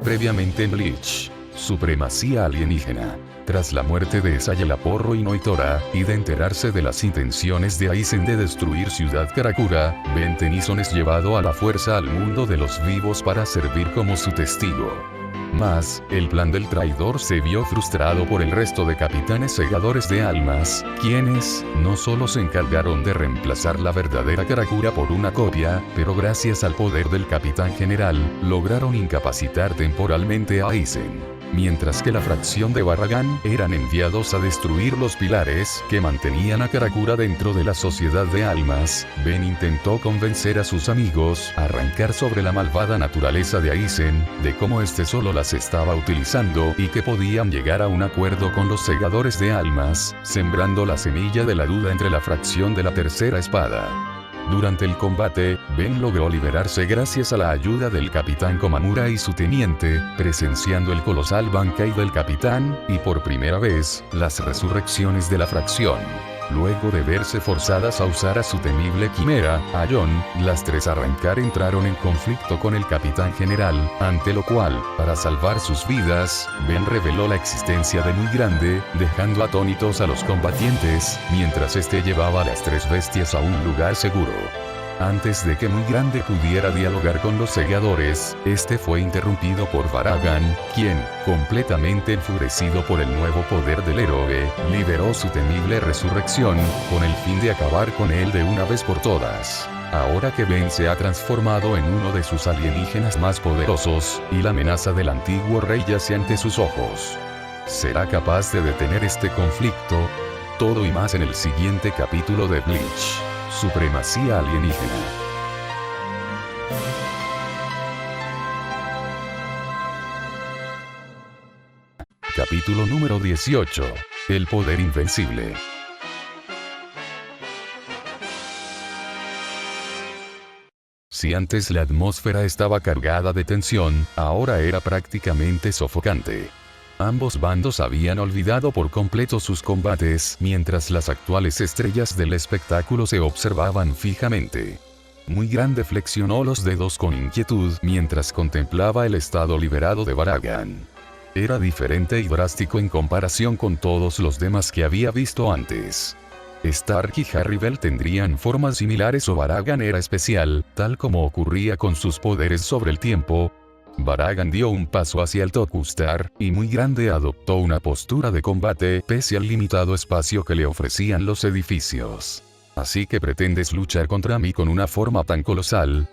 Previamente en Bleach. Supremacía alienígena. Tras la muerte de Sayelaporro y Noitora, y de enterarse de las intenciones de Aizen de destruir Ciudad Karakura, Ben Tennyson es llevado a la fuerza al mundo de los vivos para servir como su testigo. Mas, el plan del traidor se vio frustrado por el resto de capitanes segadores de almas, quienes, no solo se encargaron de reemplazar la verdadera Karakura por una copia, pero gracias al poder del capitán general, lograron incapacitar temporalmente a Aizen. Mientras que la fracción de Baragan eran enviados a destruir los pilares que mantenían a Karakura dentro de la sociedad de almas, Ben intentó convencer a sus amigos a arrancar sobre la malvada naturaleza de Aizen, de cómo este solo las estaba utilizando y que podían llegar a un acuerdo con los segadores de almas, sembrando la semilla de la duda entre la fracción de la tercera espada. Durante el combate, Ben logró liberarse gracias a la ayuda del capitán Komamura y su teniente, presenciando el colosal Bankai del capitán, y por primera vez, las resurrecciones de la fracción. Luego de verse forzadas a usar a su temible quimera, Aion, las tres arrancar entraron en conflicto con el capitán general, ante lo cual, para salvar sus vidas, Ben reveló la existencia de Muy Grande, dejando atónitos a los combatientes, mientras este llevaba a las tres bestias a un lugar seguro. Antes de que Muy Grande pudiera dialogar con los segadores, este fue interrumpido por Baragan, quien, completamente enfurecido por el nuevo poder del héroe, liberó su temible resurrección, con el fin de acabar con él de una vez por todas. Ahora que Ben se ha transformado en uno de sus alienígenas más poderosos, y la amenaza del antiguo rey yace ante sus ojos. ¿Será capaz de detener este conflicto? Todo y más en el siguiente capítulo de Bleach. Supremacía alienígena. Capítulo número 18. El poder invencible. Si antes la atmósfera estaba cargada de tensión, ahora era prácticamente sofocante. Ambos bandos habían olvidado por completo sus combates, mientras las actuales estrellas del espectáculo se observaban fijamente. Muy Grande flexionó los dedos con inquietud mientras contemplaba el estado liberado de Baragan. Era diferente y drástico en comparación con todos los demás que había visto antes. Stark y Harribel tendrían formas similares o Baragan era especial, tal como ocurría con sus poderes sobre el tiempo. Baragan dio un paso hacia el Tokustar, y Muy Grande adoptó una postura de combate pese al limitado espacio que le ofrecían los edificios. ¿Así que pretendes luchar contra mí con una forma tan colosal?,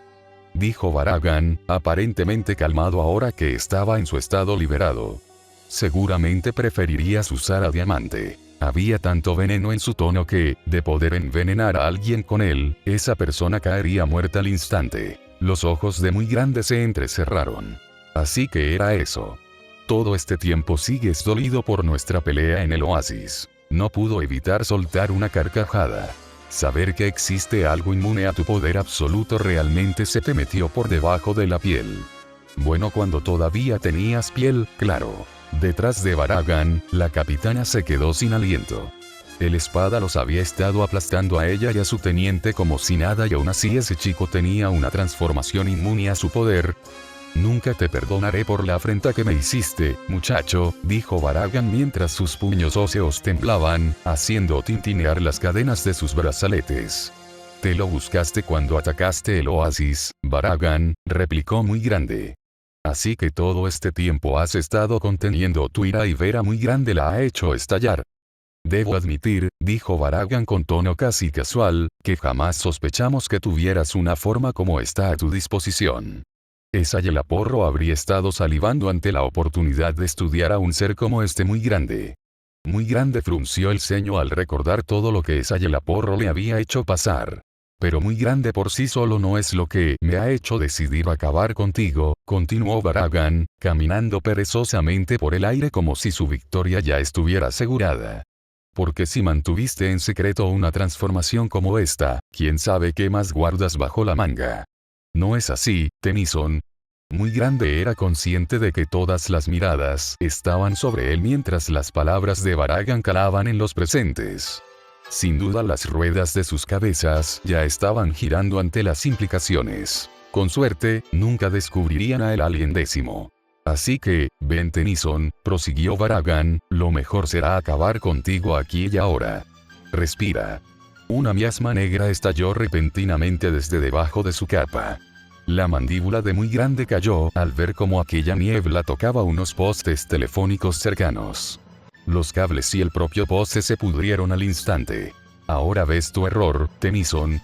dijo Baragan, aparentemente calmado ahora que estaba en su estado liberado. Seguramente preferirías usar a Diamante. Había tanto veneno en su tono que, de poder envenenar a alguien con él, esa persona caería muerta al instante. Los ojos de Muy Grande se entrecerraron. Así que era eso. Todo este tiempo sigues dolido por nuestra pelea en el oasis. No pudo evitar soltar una carcajada. Saber que existe algo inmune a tu poder absoluto realmente se te metió por debajo de la piel. Bueno, cuando todavía tenías piel, claro. Detrás de Baragan, la capitana se quedó sin aliento. El espada los había estado aplastando a ella y a su teniente como si nada, y aún así ese chico tenía una transformación inmune a su poder. Nunca te perdonaré por la afrenta que me hiciste, muchacho, dijo Baragan mientras sus puños óseos temblaban, haciendo tintinear las cadenas de sus brazaletes. Te lo buscaste cuando atacaste el oasis, Baragan, replicó Muy Grande. Así que todo este tiempo has estado conteniendo tu ira y ver a Muy Grande la ha hecho estallar. Debo admitir, dijo Baragan con tono casi casual, que jamás sospechamos que tuvieras una forma como esta a tu disposición. Sayelaporro habría estado salivando ante la oportunidad de estudiar a un ser como este Muy Grande. Muy Grande frunció el ceño al recordar todo lo que Sayelaporro le había hecho pasar. Pero Muy Grande por sí solo no es lo que me ha hecho decidir acabar contigo, continuó Baragan, caminando perezosamente por el aire como si su victoria ya estuviera asegurada. Porque si mantuviste en secreto una transformación como esta, quién sabe qué más guardas bajo la manga. ¿No es así, Tennyson? Muy Grande era consciente de que todas las miradas estaban sobre él mientras las palabras de Baragan calaban en los presentes. Sin duda las ruedas de sus cabezas ya estaban girando ante las implicaciones. Con suerte, nunca descubrirían a el alien 10. Así que, ven Tennyson, prosiguió Baragan, lo mejor será acabar contigo aquí y ahora. Respira. Una miasma negra estalló repentinamente desde debajo de su capa. La mandíbula de Muy Grande cayó al ver cómo aquella niebla tocaba unos postes telefónicos cercanos. Los cables y el propio poste se pudrieron al instante. Ahora ves tu error, Tennyson,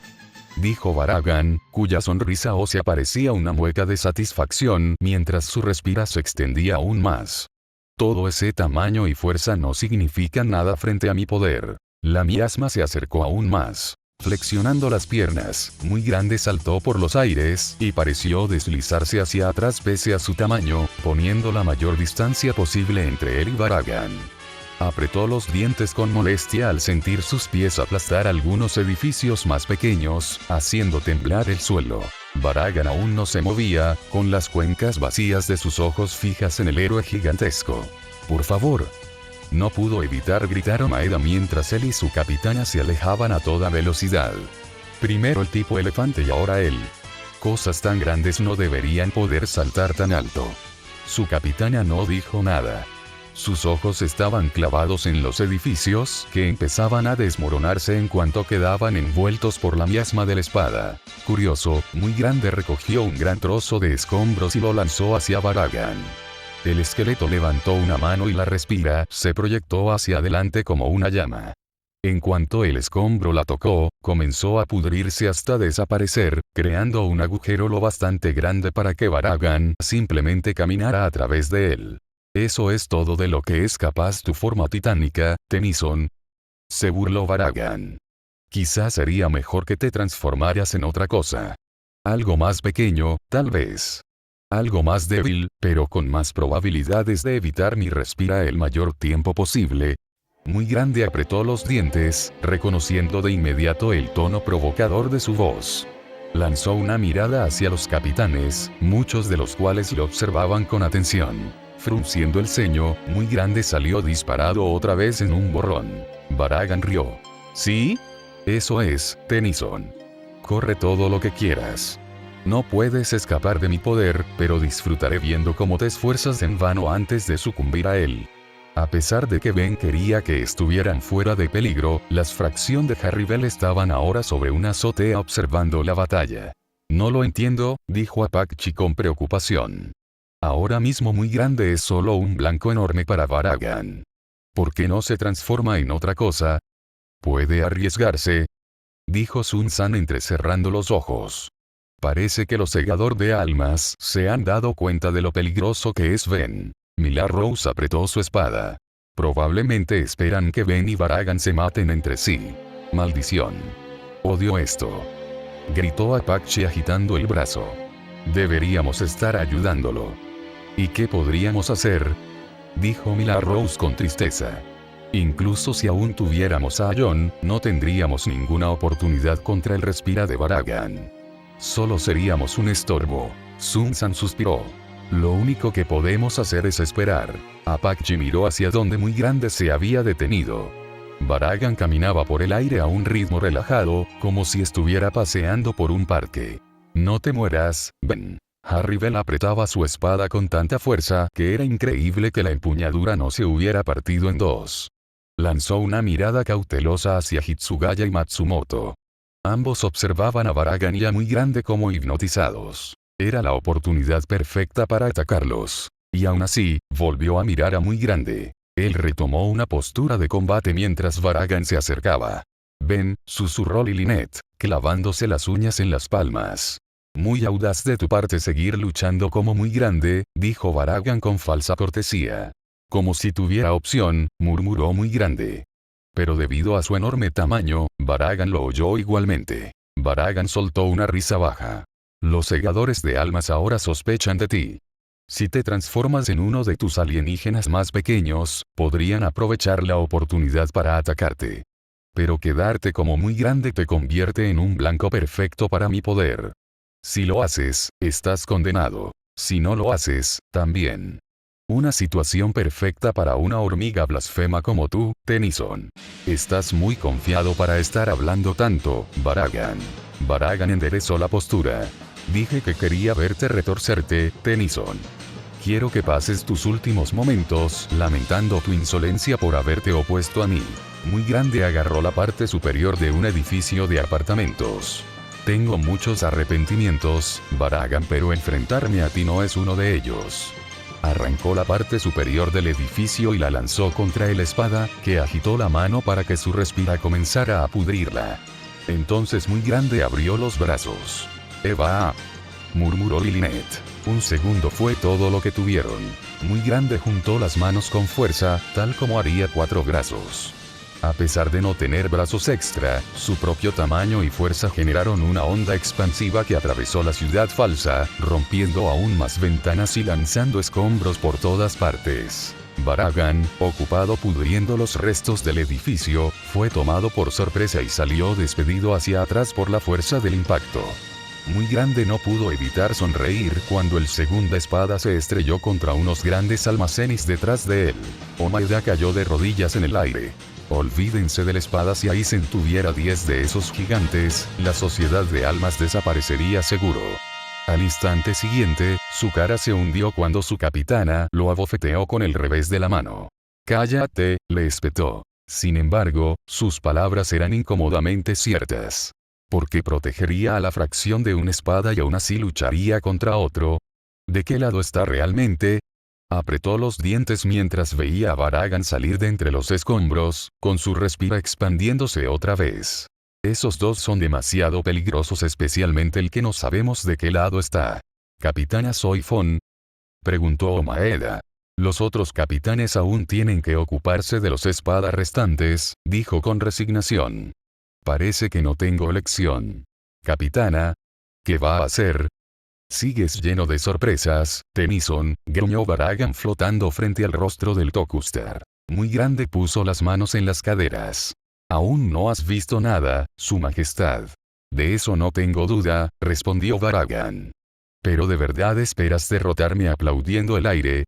dijo Baragan, cuya sonrisa ósea parecía una mueca de satisfacción mientras su respira se extendía aún más. Todo ese tamaño y fuerza no significan nada frente a mi poder. La miasma se acercó aún más. Flexionando las piernas, Muy Grande saltó por los aires y pareció deslizarse hacia atrás pese a su tamaño, poniendo la mayor distancia posible entre él y Baragan. Apretó los dientes con molestia al sentir sus pies aplastar algunos edificios más pequeños, haciendo temblar el suelo. Baragan aún no se movía, con las cuencas vacías de sus ojos fijas en el héroe gigantesco. «Por favor». No pudo evitar gritar Maeda mientras él y su capitana se alejaban a toda velocidad. Primero el tipo elefante y ahora él. Cosas tan grandes no deberían poder saltar tan alto. Su capitana no dijo nada. Sus ojos estaban clavados en los edificios que empezaban a desmoronarse en cuanto quedaban envueltos por la miasma de la espada. Curioso, Muy Grande recogió un gran trozo de escombros y lo lanzó hacia Baragan. El esqueleto levantó una mano y la respira se proyectó hacia adelante como una llama. En cuanto el escombro la tocó, comenzó a pudrirse hasta desaparecer, creando un agujero lo bastante grande para que Baragan simplemente caminara a través de él. «Eso es todo de lo que es capaz tu forma titánica, Tennyson», se burló Baragan. «Quizás sería mejor que te transformaras en otra cosa. Algo más pequeño, tal vez. Algo más débil, pero con más probabilidades de evitar mi respira el mayor tiempo posible». Muy Grande apretó los dientes, reconociendo de inmediato el tono provocador de su voz. Lanzó una mirada hacia los capitanes, muchos de los cuales lo observaban con atención. Frunciendo el ceño, Muy Grande salió disparado otra vez en un borrón. Baragan rió. «¿Sí? Eso es, Tennyson. Corre todo lo que quieras. No puedes escapar de mi poder, pero disfrutaré viendo cómo te esfuerzas en vano antes de sucumbir a él». A pesar de que Ben quería que estuvieran fuera de peligro, las fracción de Harribel estaban ahora sobre una azotea observando la batalla. «No lo entiendo», dijo Apache con preocupación. Ahora mismo Muy Grande es solo un blanco enorme para Baragan. ¿Por qué no se transforma en otra cosa? «Puede arriesgarse», dijo Sun-san entrecerrando los ojos. «Parece que los segador de almas se han dado cuenta de lo peligroso que es Ben». Mila Rose apretó su espada. «Probablemente esperan que Ben y Baragan se maten entre sí. Maldición. Odio esto», gritó Apache agitando el brazo. «Deberíamos estar ayudándolo». «¿Y qué podríamos hacer?», dijo Mila Rose con tristeza. «Incluso si aún tuviéramos a John, no tendríamos ninguna oportunidad contra el respira de Baragan. Solo seríamos un estorbo». Sun-san suspiró. «Lo único que podemos hacer es esperar». Apache miró hacia donde Muy Grande se había detenido. Baragan caminaba por el aire a un ritmo relajado, como si estuviera paseando por un parque. «No te mueras, Ben». Harribel apretaba su espada con tanta fuerza que era increíble que la empuñadura no se hubiera partido en dos. Lanzó una mirada cautelosa hacia Hitsugaya y Matsumoto. Ambos observaban a Baragan y a Muy Grande como hipnotizados. Era la oportunidad perfecta para atacarlos. Y aún así, volvió a mirar a Muy Grande. Él retomó una postura de combate mientras Baragan se acercaba. «Ben», susurró Lilinette, clavándose las uñas en las palmas. «Muy audaz de tu parte seguir luchando como Muy Grande», dijo Baragan con falsa cortesía. «Como si tuviera opción», murmuró Muy Grande. Pero debido a su enorme tamaño, Baragan lo oyó igualmente. Baragan soltó una risa baja. «Los segadores de almas ahora sospechan de ti. Si te transformas en uno de tus alienígenas más pequeños, podrían aprovechar la oportunidad para atacarte. Pero quedarte como Muy Grande te convierte en un blanco perfecto para mi poder. Si lo haces, estás condenado. Si no lo haces, también. Una situación perfecta para una hormiga blasfema como tú, Tennyson. Estás muy confiado para estar hablando tanto, Baragan». Baragan enderezó la postura. «Dije que quería verte retorcerte, Tennyson. quiero que pases tus últimos momentos lamentando tu insolencia por haberte opuesto a mí. Muy Grande agarró la parte superior de un edificio de apartamentos. Tengo muchos arrepentimientos, Baragan, pero enfrentarme a ti no es uno de ellos. Arrancó la parte superior del edificio y la lanzó contra el espada, que agitó la mano para que su respira comenzara a pudrirla. Entonces Muy Grande abrió los brazos. «Eva», murmuró Lynette. Un segundo fue todo lo que tuvieron. Muy Grande juntó las manos con fuerza, tal como haría 4 brazos. A pesar de no tener brazos extra, su propio tamaño y fuerza generaron una onda expansiva que atravesó la ciudad falsa, rompiendo aún más ventanas y lanzando escombros por todas partes. Baragan, ocupado pudriendo los restos del edificio, fue tomado por sorpresa y salió despedido hacia atrás por la fuerza del impacto. Muy Grande no pudo evitar sonreír cuando el segunda espada se estrelló contra unos grandes almacenes detrás de él. Omaeda cayó de rodillas en el aire. Olvídense de la espada, si Aizen tuviera 10 de esos gigantes, la sociedad de almas desaparecería seguro. Al instante siguiente, su cara se hundió cuando su capitana lo abofeteó con el revés de la mano. «Cállate», le espetó. Sin embargo, sus palabras eran incómodamente ciertas. ¿Por qué protegería a la fracción de una espada y aún así lucharía contra otro? ¿De qué lado está realmente? Apretó los dientes mientras veía a Baragan salir de entre los escombros, con su respira expandiéndose otra vez. Esos dos son demasiado peligrosos, especialmente el que no sabemos de qué lado está. «¿Capitana Soifon?», preguntó Omaeda. «Los otros capitanes aún tienen que ocuparse de los espadas restantes», dijo con resignación. «Parece que no tengo elección. Capitana, ¿qué va a hacer?». «Sigues lleno de sorpresas, Tennyson», gruñó Baragan flotando frente al rostro del Tokustar. Muy Grande puso las manos en las caderas. «Aún no has visto nada, Su Majestad». «De eso no tengo duda», respondió Baragan. «¿Pero de verdad esperas derrotarme aplaudiendo el aire?».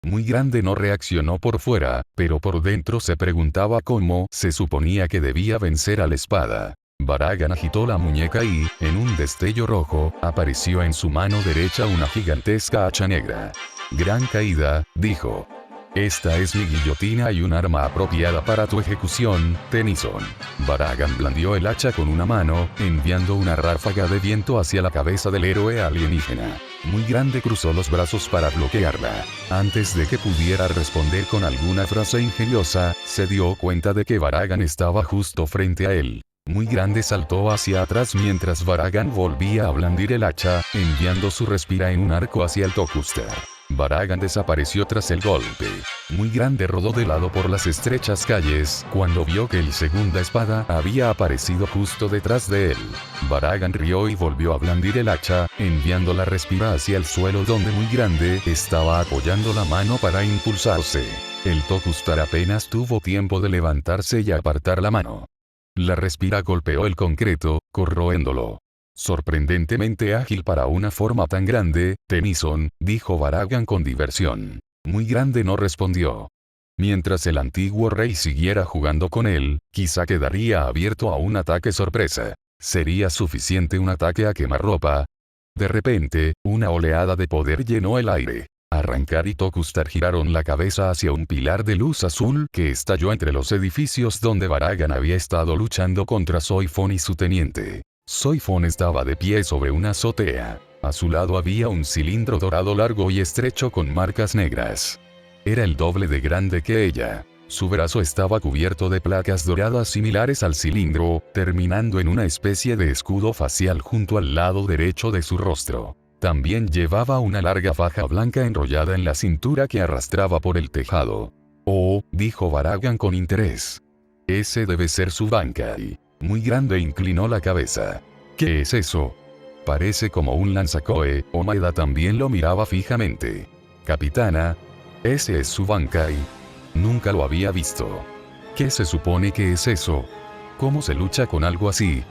Muy Grande no reaccionó por fuera, pero por dentro se preguntaba cómo se suponía que debía vencer a la espada. Baragan agitó la muñeca y, en un destello rojo, apareció en su mano derecha una gigantesca hacha negra. «Gran caída», dijo. «Esta es mi guillotina y un arma apropiada para tu ejecución, Tennyson». Baragan blandió el hacha con una mano, enviando una ráfaga de viento hacia la cabeza del héroe alienígena. Muy Grande cruzó los brazos para bloquearla. Antes de que pudiera responder con alguna frase ingeniosa, se dio cuenta de que Baragan estaba justo frente a él. Muy Grande saltó hacia atrás mientras Baragan volvía a blandir el hacha, enviando su respira en un arco hacia el Tokustar. Baragan desapareció tras el golpe. Muy Grande rodó de lado por las estrechas calles, cuando vio que el segunda espada había aparecido justo detrás de él. Baragan rió y volvió a blandir el hacha, enviando la respira hacia el suelo donde Muy Grande estaba apoyando la mano para impulsarse. El Tokustar apenas tuvo tiempo de levantarse y apartar la mano. La respira golpeó el concreto, corroéndolo. «Sorprendentemente ágil para una forma tan grande, Tennyson», dijo Baragan con diversión. Muy Grande no respondió. Mientras el antiguo rey siguiera jugando con él, quizá quedaría abierto a un ataque sorpresa. ¿Sería suficiente un ataque a quemarropa? De repente, una oleada de poder llenó el aire. Arrancar y Tokustar giraron la cabeza hacia un pilar de luz azul que estalló entre los edificios donde Baragan había estado luchando contra Soifon y su teniente. Soifon estaba de pie sobre una azotea. A su lado había un cilindro dorado largo y estrecho con marcas negras. Era el doble de grande que ella. Su brazo estaba cubierto de placas doradas similares al cilindro, terminando en una especie de escudo facial junto al lado derecho de su rostro. También llevaba una larga faja blanca enrollada en la cintura que arrastraba por el tejado. «Oh», dijo Baragan con interés. «Ese debe ser su Bankai». Muy Grande inclinó la cabeza. «¿Qué es eso?». «Parece como un lanzacoe». Omaeda también lo miraba fijamente. «Capitana, ese es su Bankai». Nunca lo había visto. ¿Qué se supone que es eso? ¿Cómo se lucha con algo así?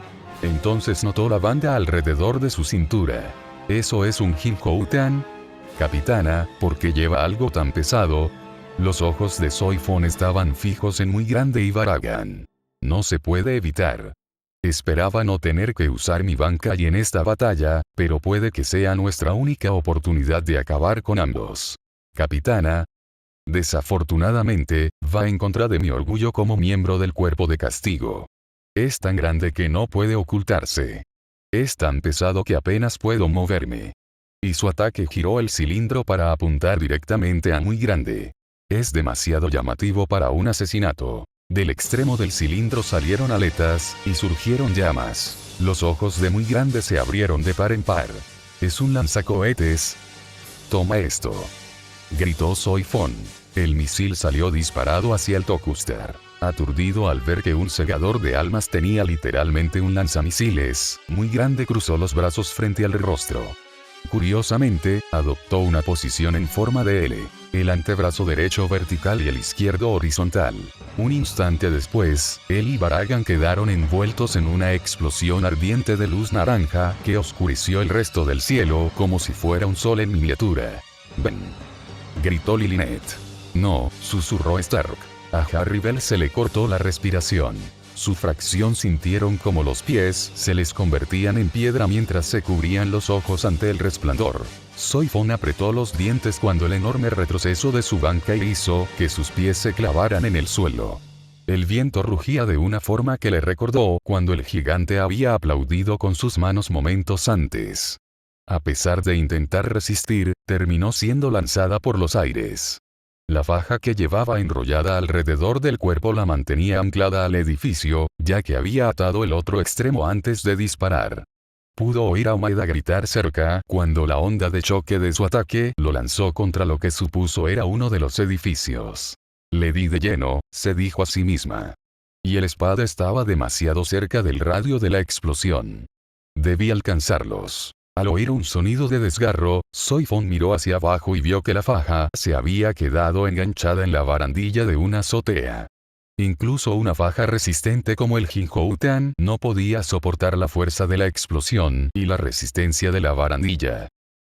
Entonces notó la banda alrededor de su cintura. ¿Eso es un Hinkoutan? Capitana, ¿por qué lleva algo tan pesado? Los ojos de Soifon estaban fijos en Muy Grande y Baragan. No se puede evitar. Esperaba no tener que usar mi Bankai en esta batalla, pero puede que sea nuestra única oportunidad de acabar con ambos. capitana. Desafortunadamente, va en contra de mi orgullo como miembro del cuerpo de castigo. Es tan grande que no puede ocultarse. Es tan pesado que apenas puedo moverme. Y su ataque giró el cilindro para apuntar directamente a Muy Grande. Es demasiado llamativo para un asesinato. Del extremo del cilindro salieron aletas, y surgieron llamas. Los ojos de Muy Grande se abrieron de par en par. Es un lanzacohetes. Toma esto. Gritó Soy Fon. El misil salió disparado hacia el Tokustar. Aturdido al ver que un segador de almas tenía literalmente un lanzamisiles, Muy Grande cruzó los brazos frente al rostro. Curiosamente, adoptó una posición en forma de L. El antebrazo derecho vertical y el izquierdo horizontal. Un instante después, él y Baragan quedaron envueltos en una explosión ardiente de luz naranja que oscureció el resto del cielo como si fuera un sol en miniatura. «Ven», gritó Lilinette. «No», susurró Stark. A Harry Bell se le cortó la respiración. Su fracción sintieron como los pies se les convertían en piedra mientras se cubrían los ojos ante el resplandor. Soy Fon apretó los dientes cuando el enorme retroceso de su banca hizo que sus pies se clavaran en el suelo. El viento rugía de una forma que le recordó cuando el gigante había aplaudido con sus manos momentos antes. A pesar de intentar resistir, terminó siendo lanzada por los aires. La faja que llevaba enrollada alrededor del cuerpo la mantenía anclada al edificio, ya que había atado el otro extremo antes de disparar. Pudo oír a Maeda gritar cerca cuando la onda de choque de su ataque lo lanzó contra lo que supuso era uno de los edificios. Le di de lleno, se dijo a sí misma. Y el espada estaba demasiado cerca del radio de la explosión. Debí alcanzarlos. Al oír un sonido de desgarro, Soy Fon miró hacia abajo y vio que la faja se había quedado enganchada en la barandilla de una azotea. Incluso una faja resistente como el Jinhoutan no podía soportar la fuerza de la explosión y la resistencia de la barandilla.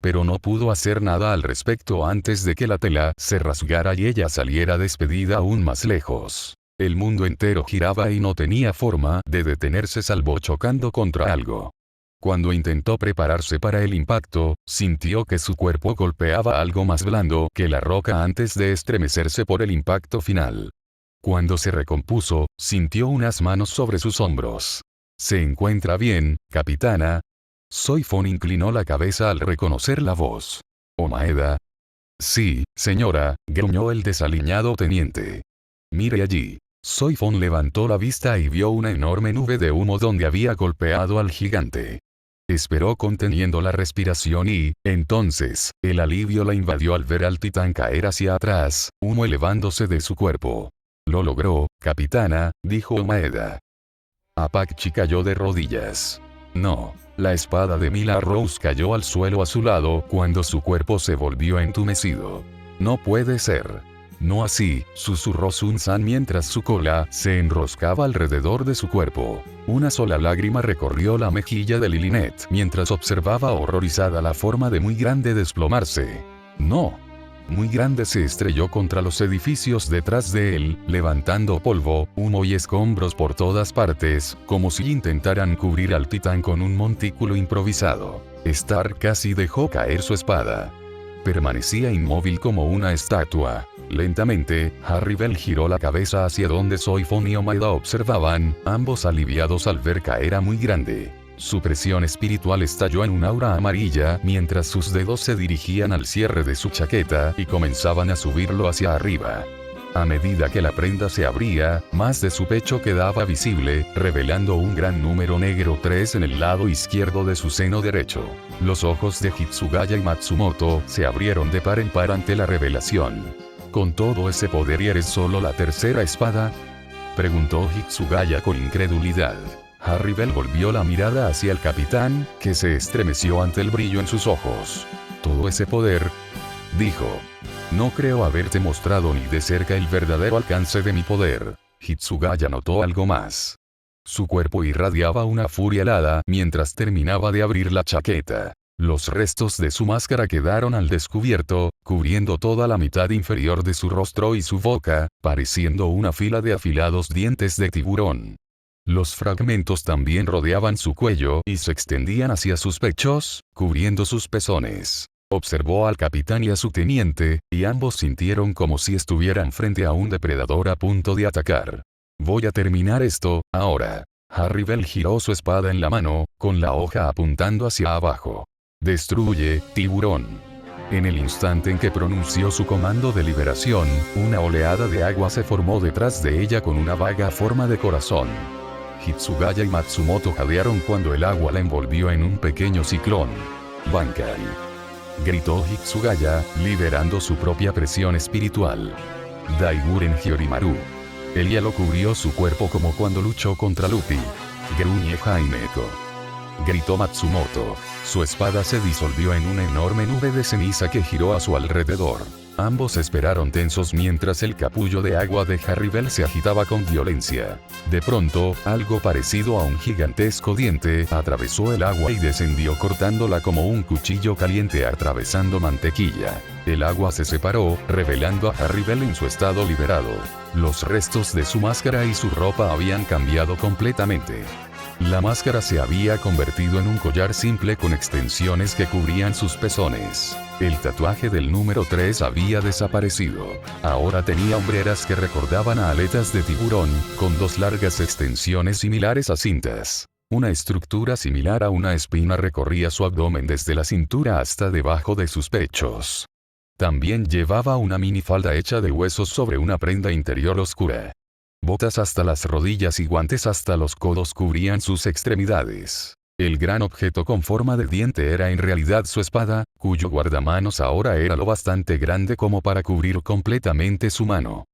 Pero no pudo hacer nada al respecto antes de que la tela se rasgara y ella saliera despedida aún más lejos. El mundo entero giraba y no tenía forma de detenerse salvo chocando contra algo. Cuando intentó prepararse para el impacto, sintió que su cuerpo golpeaba algo más blando que la roca antes de estremecerse por el impacto final. Cuando se recompuso, sintió unas manos sobre sus hombros. «¿Se encuentra bien, capitana?» Soy Fon inclinó la cabeza al reconocer la voz. «¿Omaeda?» «Sí, señora», gruñó el desaliñado teniente. «Mire allí». Soy Fon levantó la vista y vio una enorme nube de humo donde había golpeado al gigante. Esperó conteniendo la respiración y, entonces, el alivio la invadió al ver al titán caer hacia atrás, humo elevándose de su cuerpo. «Lo logró, capitana», dijo Maeda. Apache cayó de rodillas. No. La espada de Mila Rose cayó al suelo a su lado cuando su cuerpo se volvió entumecido. «No puede ser». «No así», susurró Sun-san mientras su cola se enroscaba alrededor de su cuerpo. Una sola lágrima recorrió la mejilla de Lilinette mientras observaba horrorizada la forma de Muy Grande desplomarse. «No». Muy Grande se estrelló contra los edificios detrás de él, levantando polvo, humo y escombros por todas partes, como si intentaran cubrir al titán con un montículo improvisado. Stark casi dejó caer su espada. Permanecía inmóvil como una estatua. Lentamente, Harry Bell giró la cabeza hacia donde Soy Fon y Omaeda observaban, ambos aliviados al ver caer a Muy Grande. Su presión espiritual estalló en un aura amarilla mientras sus dedos se dirigían al cierre de su chaqueta y comenzaban a subirlo hacia arriba. A medida que la prenda se abría, más de su pecho quedaba visible, revelando un gran número negro 3 en el lado izquierdo de su seno derecho. Los ojos de Hitsugaya y Matsumoto se abrieron de par en par ante la revelación. «¿Con todo ese poder y eres solo la tercera espada?», preguntó Hitsugaya con incredulidad. Harry Bell volvió la mirada hacia el capitán, que se estremeció ante el brillo en sus ojos. «¿Todo ese poder?», dijo. «No creo haberte mostrado ni de cerca el verdadero alcance de mi poder». Hitsugaya notó algo más. Su cuerpo irradiaba una furia helada mientras terminaba de abrir la chaqueta. Los restos de su máscara quedaron al descubierto, cubriendo toda la mitad inferior de su rostro y su boca, pareciendo una fila de afilados dientes de tiburón. Los fragmentos también rodeaban su cuello y se extendían hacia sus pechos, cubriendo sus pezones. Observó al capitán y a su teniente, y ambos sintieron como si estuvieran frente a un depredador a punto de atacar. Voy a terminar esto, ahora. Harribel giró su espada en la mano, con la hoja apuntando hacia abajo. Destruye, tiburón. En el instante en que pronunció su comando de liberación, una oleada de agua se formó detrás de ella con una vaga forma de corazón. Hitsugaya y Matsumoto jadearon cuando el agua la envolvió en un pequeño ciclón. Bankai. Gritó Hitsugaya, liberando su propia presión espiritual. Daiguren Hyorimaru. El hielo cubrió su cuerpo como cuando luchó contra Luffy. Gruñe Jaimeko. Gritó Matsumoto. Su espada se disolvió en una enorme nube de ceniza que giró a su alrededor. Ambos esperaron tensos mientras el capullo de agua de Harribel se agitaba con violencia. De pronto, algo parecido a un gigantesco diente atravesó el agua y descendió cortándola como un cuchillo caliente atravesando mantequilla. El agua se separó, revelando a Harribel en su estado liberado. Los restos de su máscara y su ropa habían cambiado completamente. La máscara se había convertido en un collar simple con extensiones que cubrían sus pezones. El tatuaje del número 3 había desaparecido. Ahora tenía hombreras que recordaban a aletas de tiburón, con dos largas extensiones similares a cintas. Una estructura similar a una espina recorría su abdomen desde la cintura hasta debajo de sus pechos. También llevaba una minifalda hecha de huesos sobre una prenda interior oscura. Botas hasta las rodillas y guantes hasta los codos cubrían sus extremidades. El gran objeto con forma de diente era en realidad su espada, cuyo guardamanos ahora era lo bastante grande como para cubrir completamente su mano.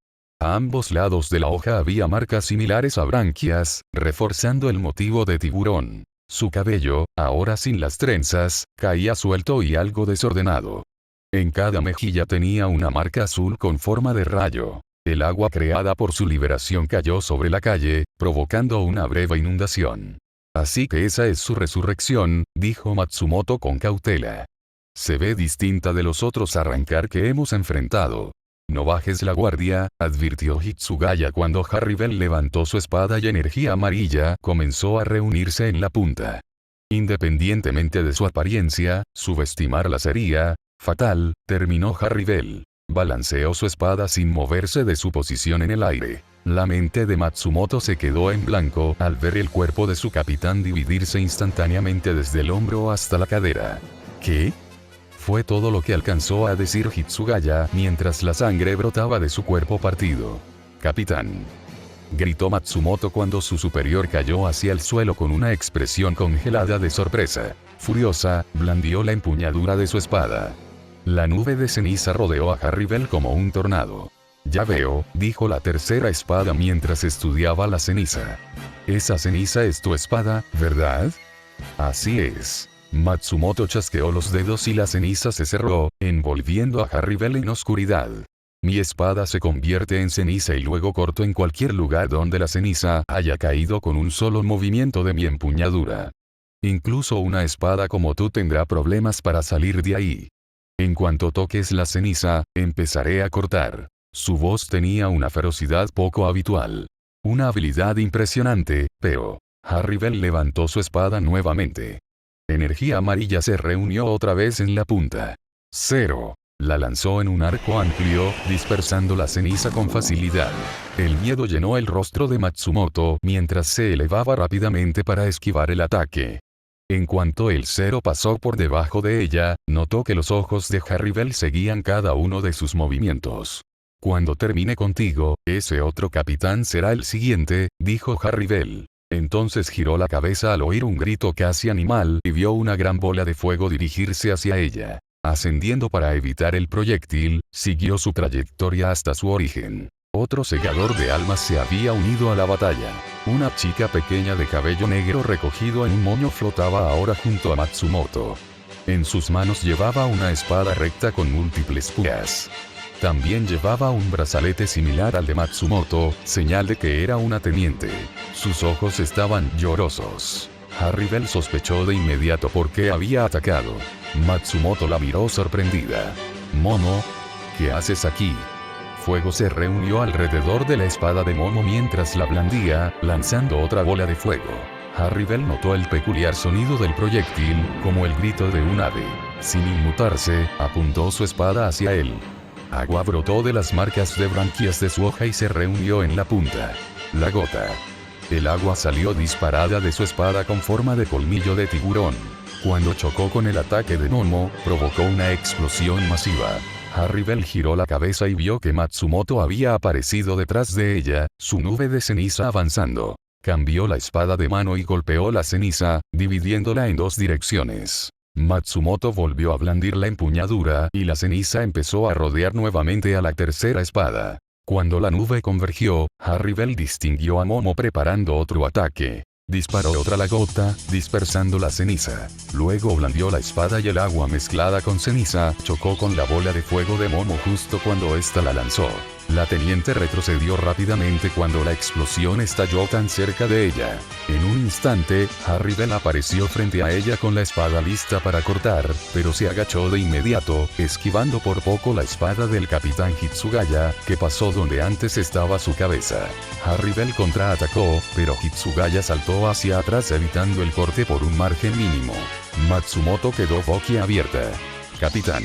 A ambos lados de la hoja había marcas similares a branquias, reforzando el motivo de tiburón. Su cabello, ahora sin las trenzas, caía suelto y algo desordenado. En cada mejilla tenía una marca azul con forma de rayo. El agua creada por su liberación cayó sobre la calle, provocando una breve inundación. Así que esa es su resurrección, dijo Matsumoto con cautela. Se ve distinta de los otros arrancar que hemos enfrentado. No bajes la guardia, advirtió Hitsugaya cuando Harribel levantó su espada y energía amarilla comenzó a reunirse en la punta. Independientemente de su apariencia, subestimarla sería fatal, terminó Harribel. Balanceó su espada sin moverse de su posición en el aire. La mente de Matsumoto se quedó en blanco al ver el cuerpo de su capitán dividirse instantáneamente desde el hombro hasta la cadera. ¿Qué? Fue todo lo que alcanzó a decir Hitsugaya mientras la sangre brotaba de su cuerpo partido. Capitán. Gritó Matsumoto cuando su superior cayó hacia el suelo con una expresión congelada de sorpresa. Furiosa, blandió la empuñadura de su espada. La nube de ceniza rodeó a Harribel como un tornado. Ya veo, dijo la tercera espada mientras estudiaba la ceniza. Esa ceniza es tu espada, ¿verdad? Así es. Matsumoto chasqueó los dedos y la ceniza se cerró, envolviendo a Harribel en oscuridad. Mi espada se convierte en ceniza y luego corto en cualquier lugar donde la ceniza haya caído con un solo movimiento de mi empuñadura. Incluso una espada como tú tendrá problemas para salir de ahí. En cuanto toques la ceniza, empezaré a cortar. Su voz tenía una ferocidad poco habitual. Una habilidad impresionante, pero Harribel levantó su espada nuevamente. Energía amarilla se reunió otra vez en la punta. 0. La lanzó en un arco amplio, dispersando la ceniza con facilidad. El miedo llenó el rostro de Matsumoto mientras se elevaba rápidamente para esquivar el ataque. En cuanto el 0 pasó por debajo de ella, notó que los ojos de Harribel seguían cada uno de sus movimientos. Cuando termine contigo, ese otro capitán será el siguiente, dijo Harribel. Entonces giró la cabeza al oír un grito casi animal y vio una gran bola de fuego dirigirse hacia ella. Ascendiendo para evitar el proyectil, siguió su trayectoria hasta su origen. Otro segador de almas se había unido a la batalla. Una chica pequeña de cabello negro recogido en un moño flotaba ahora junto a Matsumoto. En sus manos llevaba una espada recta con múltiples púas. También llevaba un brazalete similar al de Matsumoto, señal de que era una teniente. Sus ojos estaban llorosos. Harribel sospechó de inmediato por qué había atacado. Matsumoto la miró sorprendida. «Momo, ¿qué haces aquí?» Fuego se reunió alrededor de la espada de Momo mientras la blandía, lanzando otra bola de fuego. Harribel notó el peculiar sonido del proyectil, como el grito de un ave. Sin inmutarse, apuntó su espada hacia él. Agua brotó de las marcas de branquias de su hoja y se reunió en la punta. La gota. El agua salió disparada de su espada con forma de colmillo de tiburón. Cuando chocó con el ataque de Momo, provocó una explosión masiva. Harribel giró la cabeza y vio que Matsumoto había aparecido detrás de ella, su nube de ceniza avanzando. Cambió la espada de mano y golpeó la ceniza, dividiéndola en dos direcciones. Matsumoto volvió a blandir la empuñadura y la ceniza empezó a rodear nuevamente a la tercera espada. Cuando la nube convergió, Harribel distinguió a Momo preparando otro ataque. Disparó otra la gota, dispersando la ceniza. Luego blandió la espada y el agua mezclada con ceniza chocó con la bola de fuego de Momo justo cuando ésta la lanzó. La teniente retrocedió rápidamente cuando la explosión estalló tan cerca de ella. En un instante, Harribel apareció frente a ella con la espada lista para cortar, pero se agachó de inmediato, esquivando por poco la espada del capitán Hitsugaya, que pasó donde antes estaba su cabeza. Harribel contraatacó, pero Hitsugaya saltó hacia atrás evitando el corte por un margen mínimo. Matsumoto quedó boquiabierta. «Capitán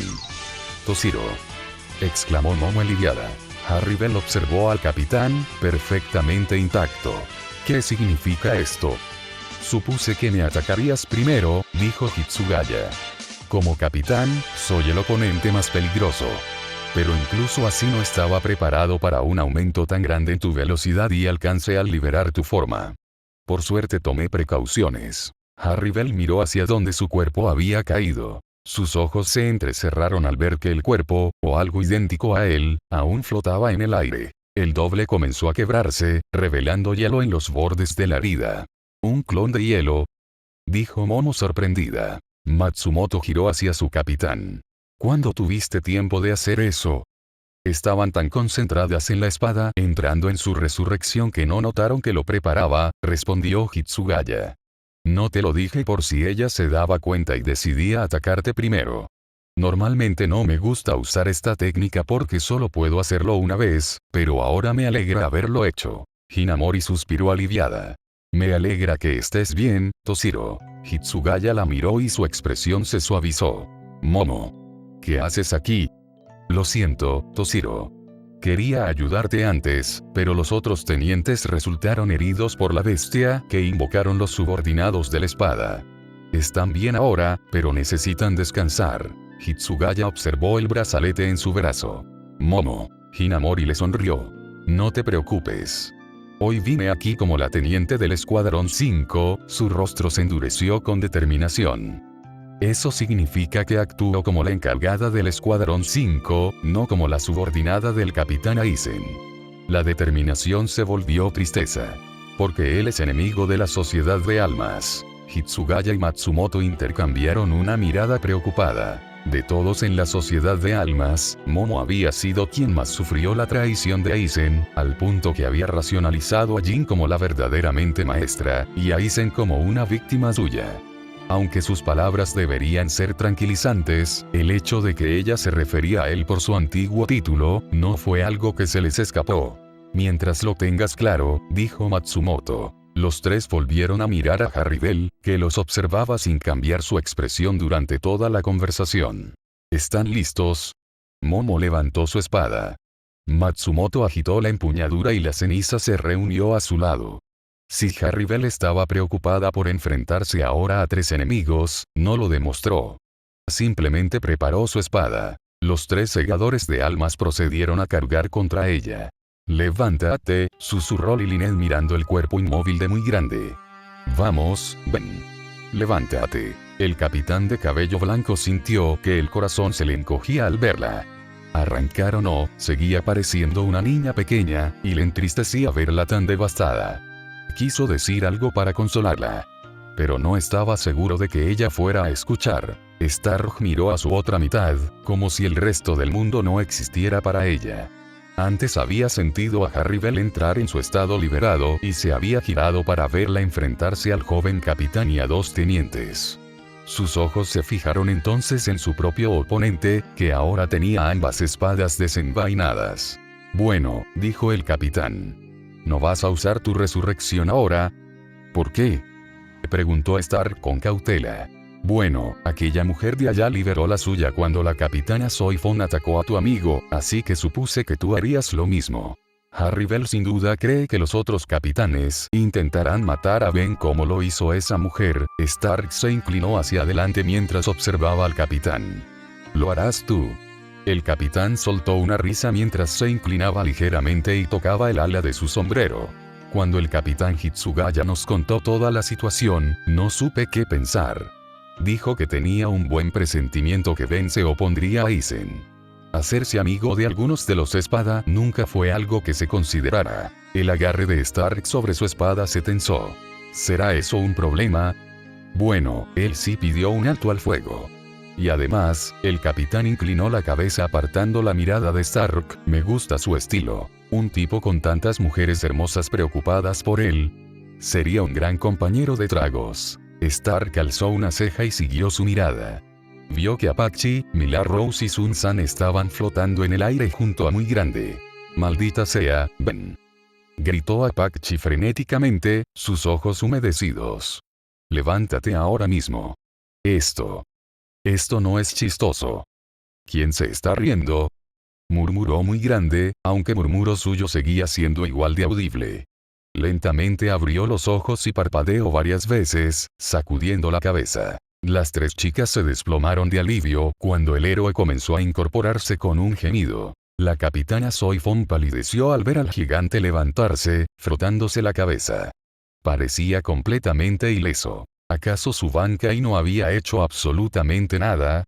Toshiro», exclamó Momo aliviada. Harribel observó al capitán, perfectamente intacto. «¿Qué significa esto?» «Supuse que me atacarías primero», dijo Hitsugaya. «Como capitán, soy el oponente más peligroso. Pero incluso así no estaba preparado para un aumento tan grande en tu velocidad y alcance al liberar tu forma. Por suerte tomé precauciones». Harribel miró hacia donde su cuerpo había caído. Sus ojos se entrecerraron al ver que el cuerpo, o algo idéntico a él, aún flotaba en el aire. El doble comenzó a quebrarse, revelando hielo en los bordes de la herida. «¿Un clon de hielo?», dijo Momo sorprendida. Matsumoto giró hacia su capitán. «¿Cuándo tuviste tiempo de hacer eso?». Estaban tan concentradas en la espada entrando en su resurrección que no notaron que lo preparaba, respondió Hitsugaya. «No te lo dije por si ella se daba cuenta y decidía atacarte primero. Normalmente no me gusta usar esta técnica porque solo puedo hacerlo una vez, pero ahora me alegra haberlo hecho». Hinamori suspiró aliviada. «Me alegra que estés bien, Toshiro». Hitsugaya la miró y su expresión se suavizó. «Momo. ¿Qué haces aquí?». «Lo siento, Toshiro. Quería ayudarte antes, pero los otros tenientes resultaron heridos por la bestia que invocaron los subordinados de la espada. Están bien ahora, pero necesitan descansar». Hitsugaya observó el brazalete en su brazo. «Momo». Hinamori le sonrió. «No te preocupes. Hoy vine aquí como la teniente del Escuadrón 5, su rostro se endureció con determinación. Eso significa que actúo como la encargada del Escuadrón 5, no como la subordinada del capitán Aizen». La determinación se volvió tristeza. «Porque él es enemigo de la Sociedad de Almas». Hitsugaya y Matsumoto intercambiaron una mirada preocupada. De todos en la Sociedad de Almas, Momo había sido quien más sufrió la traición de Aizen, al punto que había racionalizado a Jin como la verdaderamente maestra, y a Aizen como una víctima suya. Aunque sus palabras deberían ser tranquilizantes, el hecho de que ella se refería a él por su antiguo título, no fue algo que se les escapó. «Mientras lo tengas claro», dijo Matsumoto. Los tres volvieron a mirar a Harribel, que los observaba sin cambiar su expresión durante toda la conversación. «¿Están listos?». Momo levantó su espada. Matsumoto agitó la empuñadura y la ceniza se reunió a su lado. Si Harribel estaba preocupada por enfrentarse ahora a 3 enemigos, no lo demostró. Simplemente preparó su espada. Los 3 segadores de almas procedieron a cargar contra ella. «Levántate», susurró Lilinet mirando el cuerpo inmóvil de Muy Grande. «Vamos, ven. Levántate». El capitán de cabello blanco sintió que el corazón se le encogía al verla. Arrancar o no, seguía pareciendo una niña pequeña, y le entristecía verla tan devastada. Quiso decir algo para consolarla. Pero no estaba seguro de que ella fuera a escuchar. Stark miró a su otra mitad, como si el resto del mundo no existiera para ella. Antes había sentido a Harribel entrar en su estado liberado y se había girado para verla enfrentarse al joven capitán y a 2 tenientes. Sus ojos se fijaron entonces en su propio oponente, que ahora tenía ambas espadas desenvainadas. «Bueno», dijo el capitán. «¿No vas a usar tu resurrección ahora?». «¿Por qué?», preguntó Stark con cautela. Bueno, aquella mujer de allá liberó la suya cuando la capitana Soifon atacó a tu amigo, así que supuse que tú harías lo mismo. Harribel sin duda cree que los otros capitanes intentarán matar a Ben como lo hizo esa mujer. Stark se inclinó hacia adelante mientras observaba al capitán. ¿Lo harás tú? El capitán soltó una risa mientras se inclinaba ligeramente y tocaba el ala de su sombrero. Cuando el capitán Hitsugaya nos contó toda la situación, no supe qué pensar. Dijo que tenía un buen presentimiento que Ben se opondría a Aizen. Hacerse amigo de algunos de los espada nunca fue algo que se considerara. El agarre de Stark sobre su espada se tensó. ¿Será eso un problema? Bueno, él sí pidió un alto al fuego. Y además, el capitán inclinó la cabeza apartando la mirada de Stark. Me gusta su estilo. Un tipo con tantas mujeres hermosas preocupadas por él. Sería un gran compañero de tragos. Stark alzó una ceja y siguió su mirada. Vio que Apache, Mila Rose y Sun San estaban flotando en el aire junto a Muy Grande. «Maldita sea, Ben», gritó Apache frenéticamente, sus ojos humedecidos. «Levántate ahora mismo. Esto no es chistoso». «¿Quién se está riendo?», murmuró Muy Grande, aunque murmuro suyo seguía siendo igual de audible. Lentamente abrió los ojos y parpadeó varias veces, sacudiendo la cabeza. Las tres chicas se desplomaron de alivio cuando el héroe comenzó a incorporarse con un gemido. La capitana Soifon palideció al ver al gigante levantarse, frotándose la cabeza. Parecía completamente ileso. ¿Acaso su Bankai no había hecho absolutamente nada?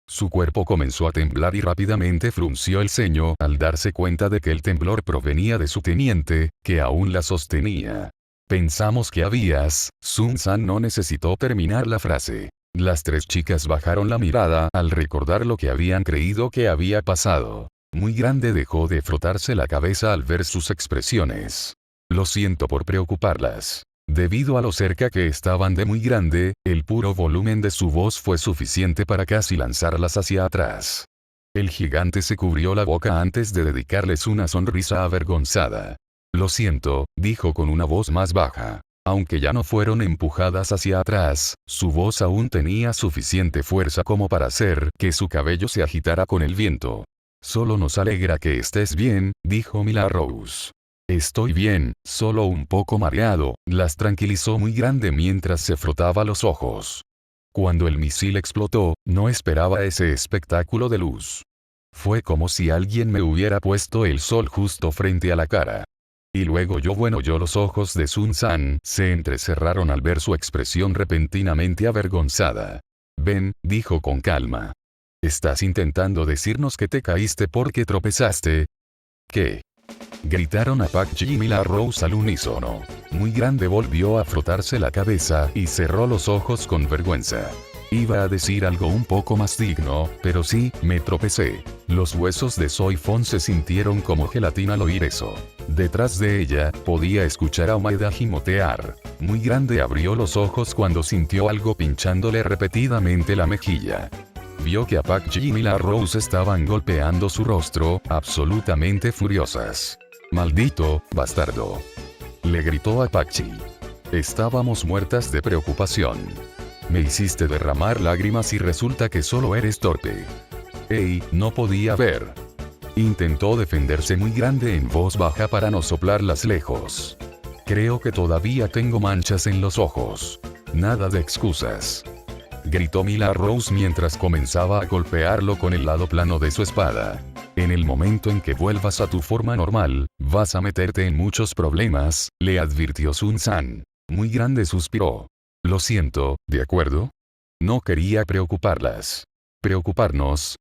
Su cuerpo comenzó a temblar y rápidamente frunció el ceño al darse cuenta de que el temblor provenía de su teniente, que aún la sostenía. «Pensamos que habías», Sun San no necesitó terminar la frase. Las tres chicas bajaron la mirada al recordar lo que habían creído que había pasado. Muy Grande dejó de frotarse la cabeza al ver sus expresiones. «Lo siento por preocuparlas». Debido a lo cerca que estaban de Muy Grande, el puro volumen de su voz fue suficiente para casi lanzarlas hacia atrás. El gigante se cubrió la boca antes de dedicarles una sonrisa avergonzada. «Lo siento», dijo con una voz más baja. Aunque ya no fueron empujadas hacia atrás, su voz aún tenía suficiente fuerza como para hacer que su cabello se agitara con el viento. «Solo nos alegra que estés bien», dijo Mila Rose. «Estoy bien, solo un poco mareado», las tranquilizó Muy Grande mientras se frotaba los ojos. Cuando el misil explotó, no esperaba ese espectáculo de luz. Fue como si alguien me hubiera puesto el sol justo frente a la cara. Y luego los ojos de Sun San se entrecerraron al ver su expresión repentinamente avergonzada. «Ben», dijo con calma. «¿Estás intentando decirnos que te caíste porque tropezaste?» «¿Qué?», gritaron Apache y Mila Rose al unísono. Muy Grande volvió a frotarse la cabeza y cerró los ojos con vergüenza. Iba a decir algo un poco más digno, pero sí, me tropecé. Los huesos de Soifon se sintieron como gelatina al oír eso. Detrás de ella, podía escuchar a Omaeda gimotear. Muy Grande abrió los ojos cuando sintió algo pinchándole repetidamente la mejilla. Vio que Apache y Mila Rose estaban golpeando su rostro, absolutamente furiosas. «Maldito bastardo», le gritó Apache. «Estábamos muertas de preocupación. Me hiciste derramar lágrimas y resulta que solo eres torpe». «Ey, no podía ver». Intentó defenderse Muy Grande en voz baja para no soplarlas lejos. «Creo que todavía tengo manchas en los ojos. Nada de excusas», gritó Mila Rose mientras comenzaba a golpearlo con el lado plano de su espada. «En el momento en que vuelvas a tu forma normal, vas a meterte en muchos problemas», le advirtió Sun San. Muy Grande suspiró. «Lo siento, ¿de acuerdo? No quería preocuparlas. Preocuparnos.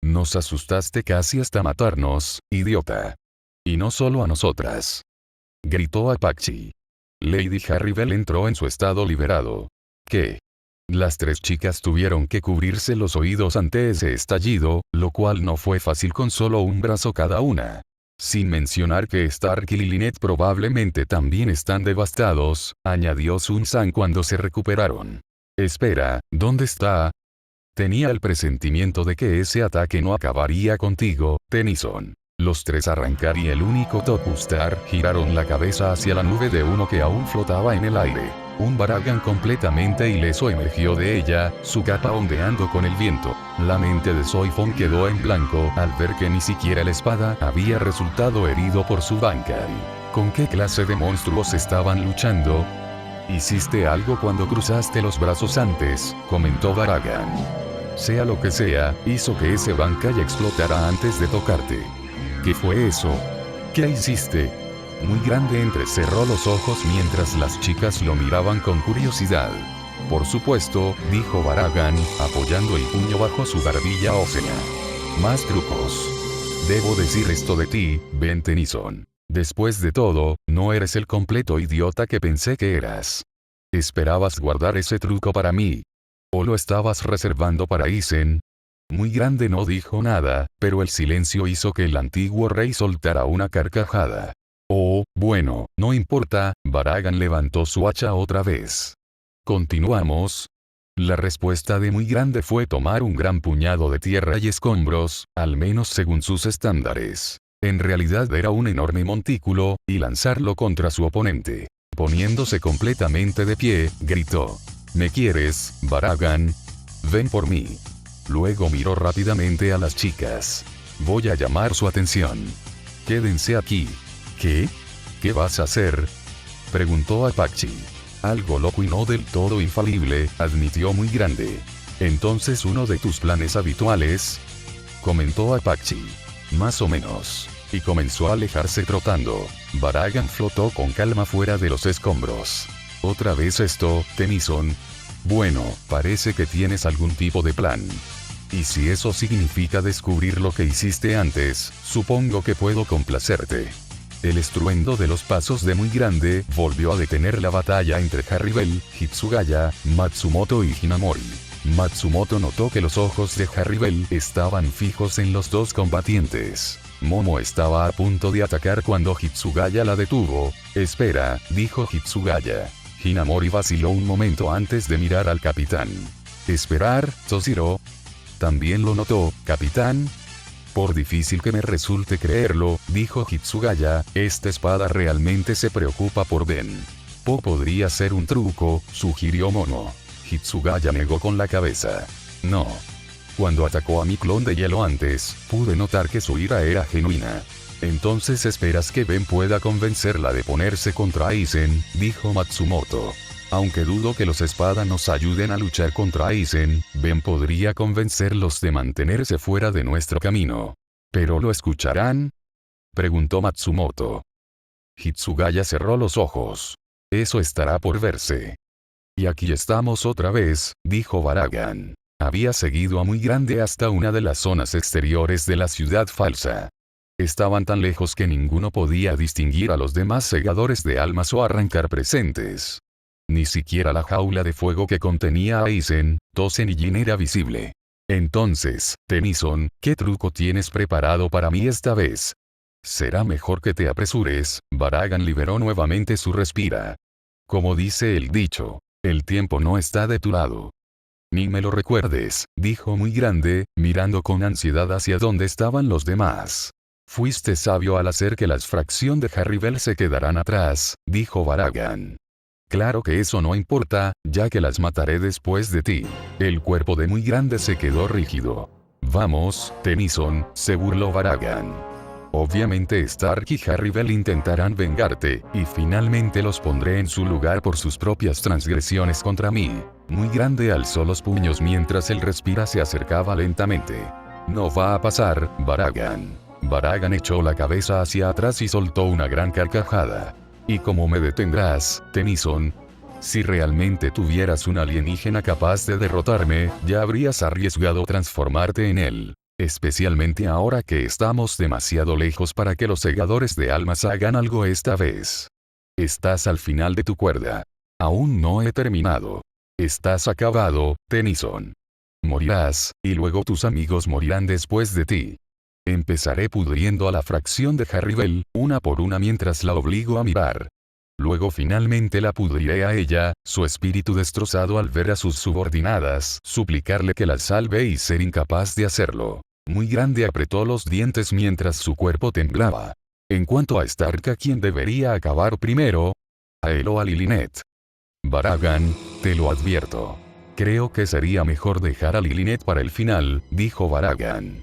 Nos asustaste casi hasta matarnos, idiota. Y no solo a nosotras», gritó Apache. Lady Harribel entró en su estado liberado. «¿Qué?». Las tres chicas tuvieron que cubrirse los oídos ante ese estallido, lo cual no fue fácil con solo un brazo cada una. Sin mencionar que Stark y Lynette probablemente también están devastados, añadió Sun San cuando se recuperaron. «Espera, ¿dónde está?». «Tenía el presentimiento de que ese ataque no acabaría contigo, Tennyson». Los tres Arrancar y el único Topustar giraron la cabeza hacia la nube de humo que aún flotaba en el aire. Un Baragan completamente ileso emergió de ella, su capa ondeando con el viento. La mente de Soifon quedó en blanco al ver que ni siquiera la espada había resultado herido por su Bankai. ¿Con qué clase de monstruos estaban luchando? Hiciste algo cuando cruzaste los brazos antes, comentó Baragan. Sea lo que sea, hizo que ese Bankai explotara antes de tocarte. ¿Qué fue eso? ¿Qué hiciste? Muy grande entrecerró los ojos mientras las chicas lo miraban con curiosidad. Por supuesto, dijo Baragan, apoyando el puño bajo su barbilla ósea. Más trucos. Debo decir esto de ti, Ben Tennyson. Después de todo, no eres el completo idiota que pensé que eras. ¿Esperabas guardar ese truco para mí? ¿O lo estabas reservando para Isen? Muy grande no dijo nada, pero el silencio hizo que el antiguo rey soltara una carcajada. Oh, bueno, no importa, Baragan levantó su hacha otra vez. ¿Continuamos? La respuesta de Muy Grande fue tomar un gran puñado de tierra y escombros, al menos según sus estándares. En realidad era un enorme montículo, y lanzarlo contra su oponente. Poniéndose completamente de pie, gritó. ¿Me quieres, Baragan? Ven por mí. Luego miró rápidamente a las chicas. Voy a llamar su atención. Quédense aquí. ¿Qué? ¿Qué vas a hacer? Preguntó Apache. Algo loco y no del todo infalible, admitió Muy Grande. Entonces uno de tus planes habituales, comentó Apache. Más o menos. Y comenzó a alejarse trotando. Baragan flotó con calma fuera de los escombros. Otra vez esto, Tennyson. Bueno, parece que tienes algún tipo de plan. Y si eso significa descubrir lo que hiciste antes, supongo que puedo complacerte. El estruendo de los pasos de Muy Grande volvió a detener la batalla entre Harribel, Hitsugaya, Matsumoto y Hinamori. Matsumoto notó que los ojos de Harribel estaban fijos en los dos combatientes. Momo estaba a punto de atacar cuando Hitsugaya la detuvo. Espera, dijo Hitsugaya. Hinamori vaciló un momento antes de mirar al capitán. ¿Esperar, Toshiro? ¿También lo notó, capitán? Por difícil que me resulte creerlo, dijo Hitsugaya, esta espada realmente se preocupa por Ben. Podría ser un truco, sugirió Momo. Hitsugaya negó con la cabeza. No. Cuando atacó a mi clon de hielo antes, pude notar que su ira era genuina. Entonces esperas que Ben pueda convencerla de ponerse contra Aizen, dijo Matsumoto. Aunque dudo que los espada nos ayuden a luchar contra Aizen, Ben podría convencerlos de mantenerse fuera de nuestro camino. ¿Pero lo escucharán? Preguntó Matsumoto. Hitsugaya cerró los ojos. Eso estará por verse. Y aquí estamos otra vez, dijo Baragan. Había seguido a Muy Grande hasta una de las zonas exteriores de la ciudad falsa. Estaban tan lejos que ninguno podía distinguir a los demás segadores de almas o arrancar presentes. Ni siquiera la jaula de fuego que contenía a Aizen, Tosen y Jin era visible. Entonces, Tennyson, ¿qué truco tienes preparado para mí esta vez? Será mejor que te apresures, Baragan liberó nuevamente su respira. Como dice el dicho, el tiempo no está de tu lado. Ni me lo recuerdes, dijo Muy Grande, mirando con ansiedad hacia donde estaban los demás. Fuiste sabio al hacer que la fracción de Harribel se quedaran atrás, dijo Baragan. Claro que eso no importa, ya que las mataré después de ti. El cuerpo de Muy Grande se quedó rígido. Vamos, Tennyson, se burló Baragan. Obviamente Stark y Harribel intentarán vengarte, y finalmente los pondré en su lugar por sus propias transgresiones contra mí. Muy Grande alzó los puños mientras él respira se acercaba lentamente. No va a pasar, Baragan. Baragan echó la cabeza hacia atrás y soltó una gran carcajada. ¿Y cómo me detendrás, Tennyson? Si realmente tuvieras un alienígena capaz de derrotarme, ya habrías arriesgado transformarte en él. Especialmente ahora que estamos demasiado lejos para que los segadores de almas hagan algo esta vez. Estás al final de tu cuerda. Aún no he terminado. Estás acabado, Tennyson. Morirás, y luego tus amigos morirán después de ti. Empezaré pudriendo a la fracción de Harribel, una por una mientras la obligo a mirar. Luego finalmente la pudriré a ella, su espíritu destrozado al ver a sus subordinadas suplicarle que la salve y ser incapaz de hacerlo. Muy Grande apretó los dientes mientras su cuerpo temblaba. En cuanto a Stark, ¿a quién debería acabar primero? ¿A él o a Lilinette? Baragan, te lo advierto. Creo que sería mejor dejar a Lilinette para el final, dijo Baragan.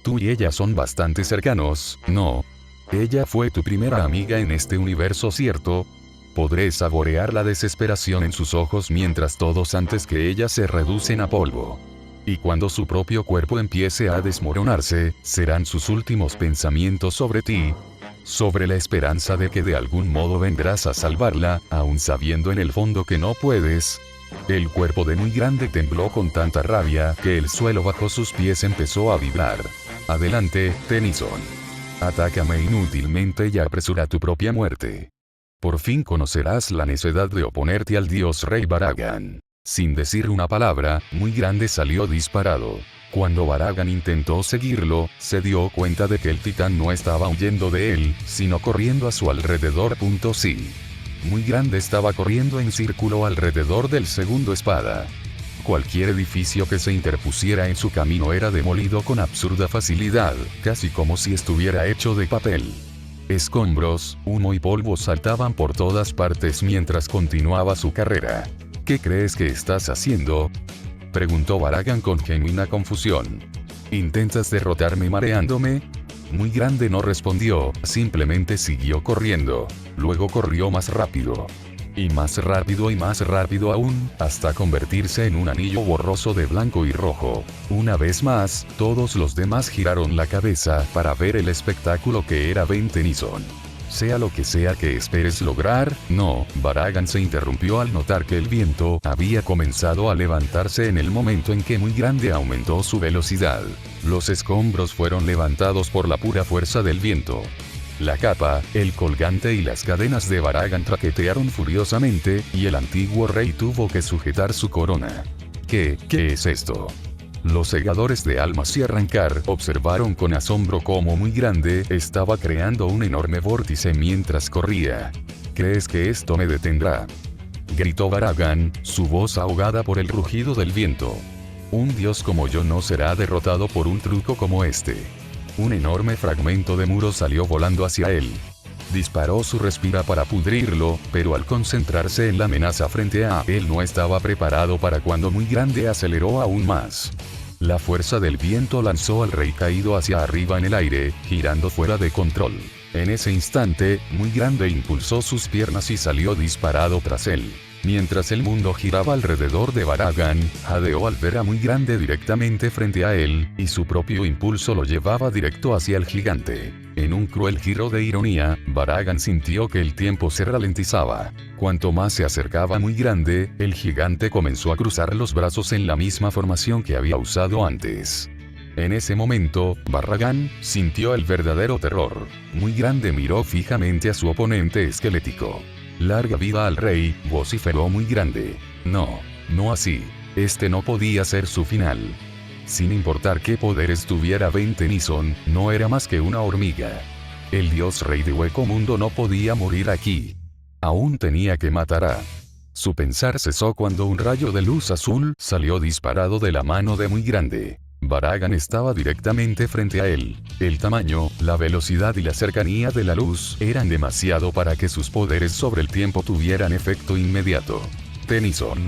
Tú y ella son bastante cercanos, ¿no? Ella fue tu primera amiga en este universo, ¿cierto? Podré saborear la desesperación en sus ojos mientras todos antes que ella se reducen a polvo. Y cuando su propio cuerpo empiece a desmoronarse, serán sus últimos pensamientos sobre ti, sobre la esperanza de que de algún modo vendrás a salvarla, aun sabiendo en el fondo que no puedes. El cuerpo de Muy Grande tembló con tanta rabia que el suelo bajo sus pies empezó a vibrar. Adelante, Tennyson. Atácame inútilmente y apresura tu propia muerte. Por fin conocerás la necedad de oponerte al dios rey Baragan. Sin decir una palabra, Muy Grande salió disparado. Cuando Baragan intentó seguirlo, se dio cuenta de que el titán no estaba huyendo de él, sino corriendo a su alrededor. Sí. Muy Grande estaba corriendo en círculo alrededor del segundo espada. Cualquier edificio que se interpusiera en su camino era demolido con absurda facilidad, casi como si estuviera hecho de papel. Escombros, humo y polvo saltaban por todas partes mientras continuaba su carrera. ¿Qué crees que estás haciendo?, preguntó Baragan con genuina confusión. ¿Intentas derrotarme mareándome? Muy Grande no respondió, simplemente siguió corriendo. Luego corrió más rápido. Y más rápido aún, hasta convertirse en un anillo borroso de blanco y rojo. Una vez más, todos los demás giraron la cabeza para ver el espectáculo que era Ben Tennyson. Sea lo que sea que esperes lograr, no, Baragan se interrumpió al notar que el viento había comenzado a levantarse en el momento en que Muy Grande aumentó su velocidad. Los escombros fueron levantados por la pura fuerza del viento. La capa, el colgante y las cadenas de Baragan traquetearon furiosamente, y el antiguo rey tuvo que sujetar su corona. ¿Qué es esto? Los segadores de almas y arrancar observaron con asombro cómo Muy Grande estaba creando un enorme vórtice mientras corría. ¿Crees que esto me detendrá?, gritó Baragan, su voz ahogada por el rugido del viento. Un dios como yo no será derrotado por un truco como este. Un enorme fragmento de muro salió volando hacia él. Disparó su respira para pudrirlo, pero al concentrarse en la amenaza frente a él no estaba preparado para cuando Muy Grande aceleró aún más. La fuerza del viento lanzó al rey caído hacia arriba en el aire, girando fuera de control. En ese instante, Muy Grande impulsó sus piernas y salió disparado tras él. Mientras el mundo giraba alrededor de Baragan, jadeó al ver a Muy Grande directamente frente a él, y su propio impulso lo llevaba directo hacia el gigante. En un cruel giro de ironía, Baragan sintió que el tiempo se ralentizaba. Cuanto más se acercaba Muy Grande, el gigante comenzó a cruzar los brazos en la misma formación que había usado antes. En ese momento, Baragan sintió el verdadero terror. Muy Grande miró fijamente a su oponente esquelético. «Larga vida al rey», vociferó Muy Grande. No así. Este no podía ser su final. Sin importar qué poderes tuviera Ben Tennyson, no era más que una hormiga. El dios rey de Hueco Mundo no podía morir aquí. Aún tenía que matar a... Su pensar cesó cuando un rayo de luz azul salió disparado de la mano de Muy Grande. Baragan estaba directamente frente a él. El tamaño, la velocidad y la cercanía de la luz eran demasiado para que sus poderes sobre el tiempo tuvieran efecto inmediato. «Tennyson»,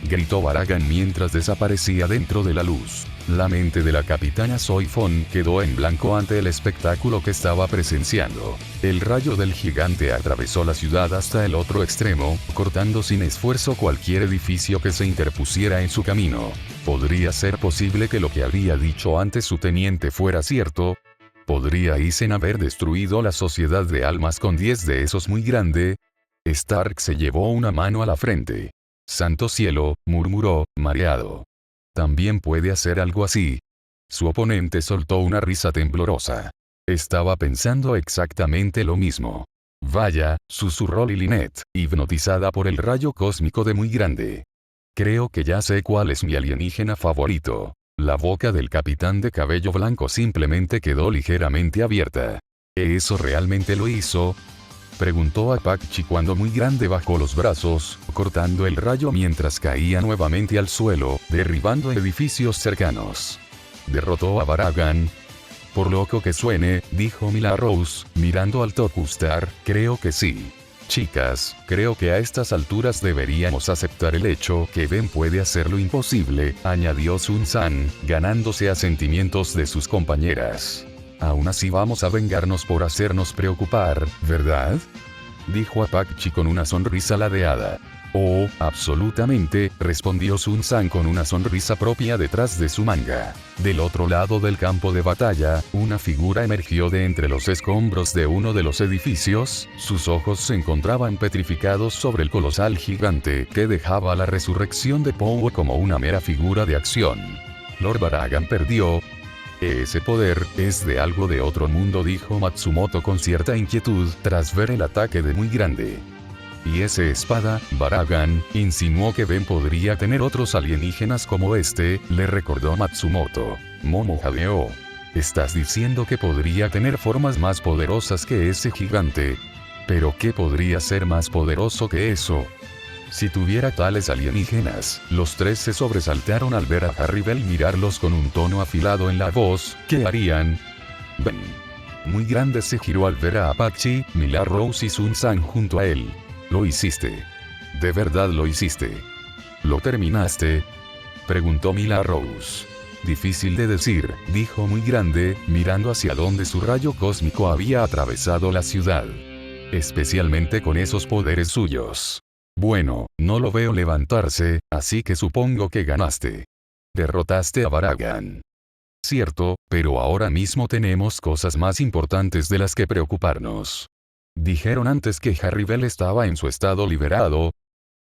gritó Baragan mientras desaparecía dentro de la luz. La mente de la capitana Soy Fon quedó en blanco ante el espectáculo que estaba presenciando. El rayo del gigante atravesó la ciudad hasta el otro extremo, cortando sin esfuerzo cualquier edificio que se interpusiera en su camino. ¿Podría ser posible que lo que había dicho antes su teniente fuera cierto? ¿Podría Aizen haber destruido la sociedad de almas con 10 de esos Muy Grande? Stark se llevó una mano a la frente. «Santo cielo», murmuró, mareado. «También puede hacer algo así». Su oponente soltó una risa temblorosa. Estaba pensando exactamente lo mismo. «Vaya», susurró Lilinette, hipnotizada por el rayo cósmico de Muy Grande. «Creo que ya sé cuál es mi alienígena favorito». La boca del capitán de cabello blanco simplemente quedó ligeramente abierta. ¿Eso realmente lo hizo?, preguntó Apache cuando Muy Grande bajó los brazos, cortando el rayo mientras caía nuevamente al suelo, derribando edificios cercanos. ¿Derrotó a Baragan? Por loco que suene, dijo Mila Rose, mirando al Topstar, creo que sí. Chicas, creo que a estas alturas deberíamos aceptar el hecho que Ben puede hacer lo imposible, añadió Sun-san, ganándose asentimientos de sus compañeras. Aún así vamos a vengarnos por hacernos preocupar, ¿verdad?, dijo Apache con una sonrisa ladeada. Oh, absolutamente, respondió Sun-san con una sonrisa propia detrás de su manga. Del otro lado del campo de batalla, una figura emergió de entre los escombros de uno de los edificios, sus ojos se encontraban petrificados sobre el colosal gigante que dejaba la resurrección de Poe como una mera figura de acción. Lord Baragan perdió. Ese poder es de algo de otro mundo, dijo Matsumoto con cierta inquietud tras ver el ataque de Muy Grande. ¿Y ese espada, Baragan? Insinuó que Ben podría tener otros alienígenas como este, le recordó Matsumoto. Momo jadeó. ¿Estás diciendo que podría tener formas más poderosas que ese gigante? ¿Pero qué podría ser más poderoso que eso? Si tuviera tales alienígenas, los tres se sobresaltaron al ver a Harribel mirarlos con un tono afilado en la voz. ¿Qué harían? Ben. Muy Grande se giró al ver a Apache, Mila Rose y Sun-san junto a él. Lo hiciste. ¿De verdad lo hiciste? ¿Lo terminaste?, preguntó Mila Rose. Difícil de decir, dijo Muy Grande, mirando hacia donde su rayo cósmico había atravesado la ciudad. Especialmente con esos poderes suyos. Bueno, no lo veo levantarse, así que supongo que ganaste. Derrotaste a Baragan. Cierto, pero ahora mismo tenemos cosas más importantes de las que preocuparnos. Dijeron antes que Harribel estaba en su estado liberado.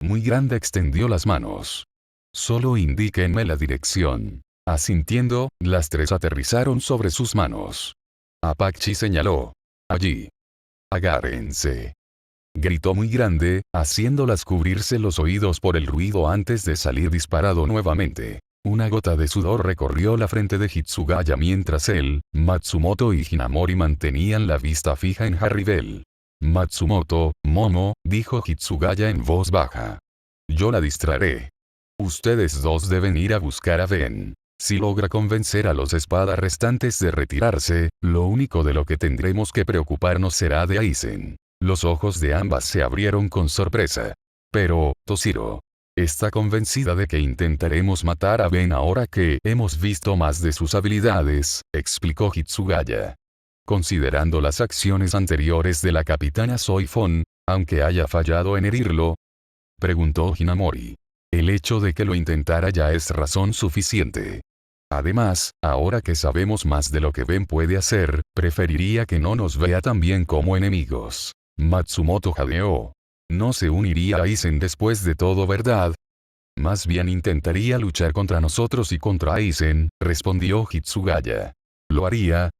Muy Grande extendió las manos. Solo indíquenme la dirección. Asintiendo, las tres aterrizaron sobre sus manos. Apache señaló. Allí. Agárrense. Gritó Muy Grande, haciéndolas cubrirse los oídos por el ruido antes de salir disparado nuevamente. Una gota de sudor recorrió la frente de Hitsugaya mientras él, Matsumoto y Hinamori mantenían la vista fija en Harribel. Matsumoto, Momo, dijo Hitsugaya en voz baja. Yo la distraeré. Ustedes dos deben ir a buscar a Ben. Si logra convencer a los espadas restantes de retirarse, lo único de lo que tendremos que preocuparnos será de Aizen. Los ojos de ambas se abrieron con sorpresa. Pero, Toshiro. Está convencida de que intentaremos matar a Ben ahora que hemos visto más de sus habilidades, explicó Hitsugaya. Considerando las acciones anteriores de la capitana Soifon, aunque haya fallado en herirlo, preguntó Hinamori. El hecho de que lo intentara ya es razón suficiente. Además, ahora que sabemos más de lo que Ben puede hacer, preferiría que no nos vea tan bien como enemigos. Matsumoto jadeó. No se uniría a Aizen después de todo, ¿verdad? Más bien intentaría luchar contra nosotros y contra Aizen, respondió Hitsugaya. ¿Lo haría?,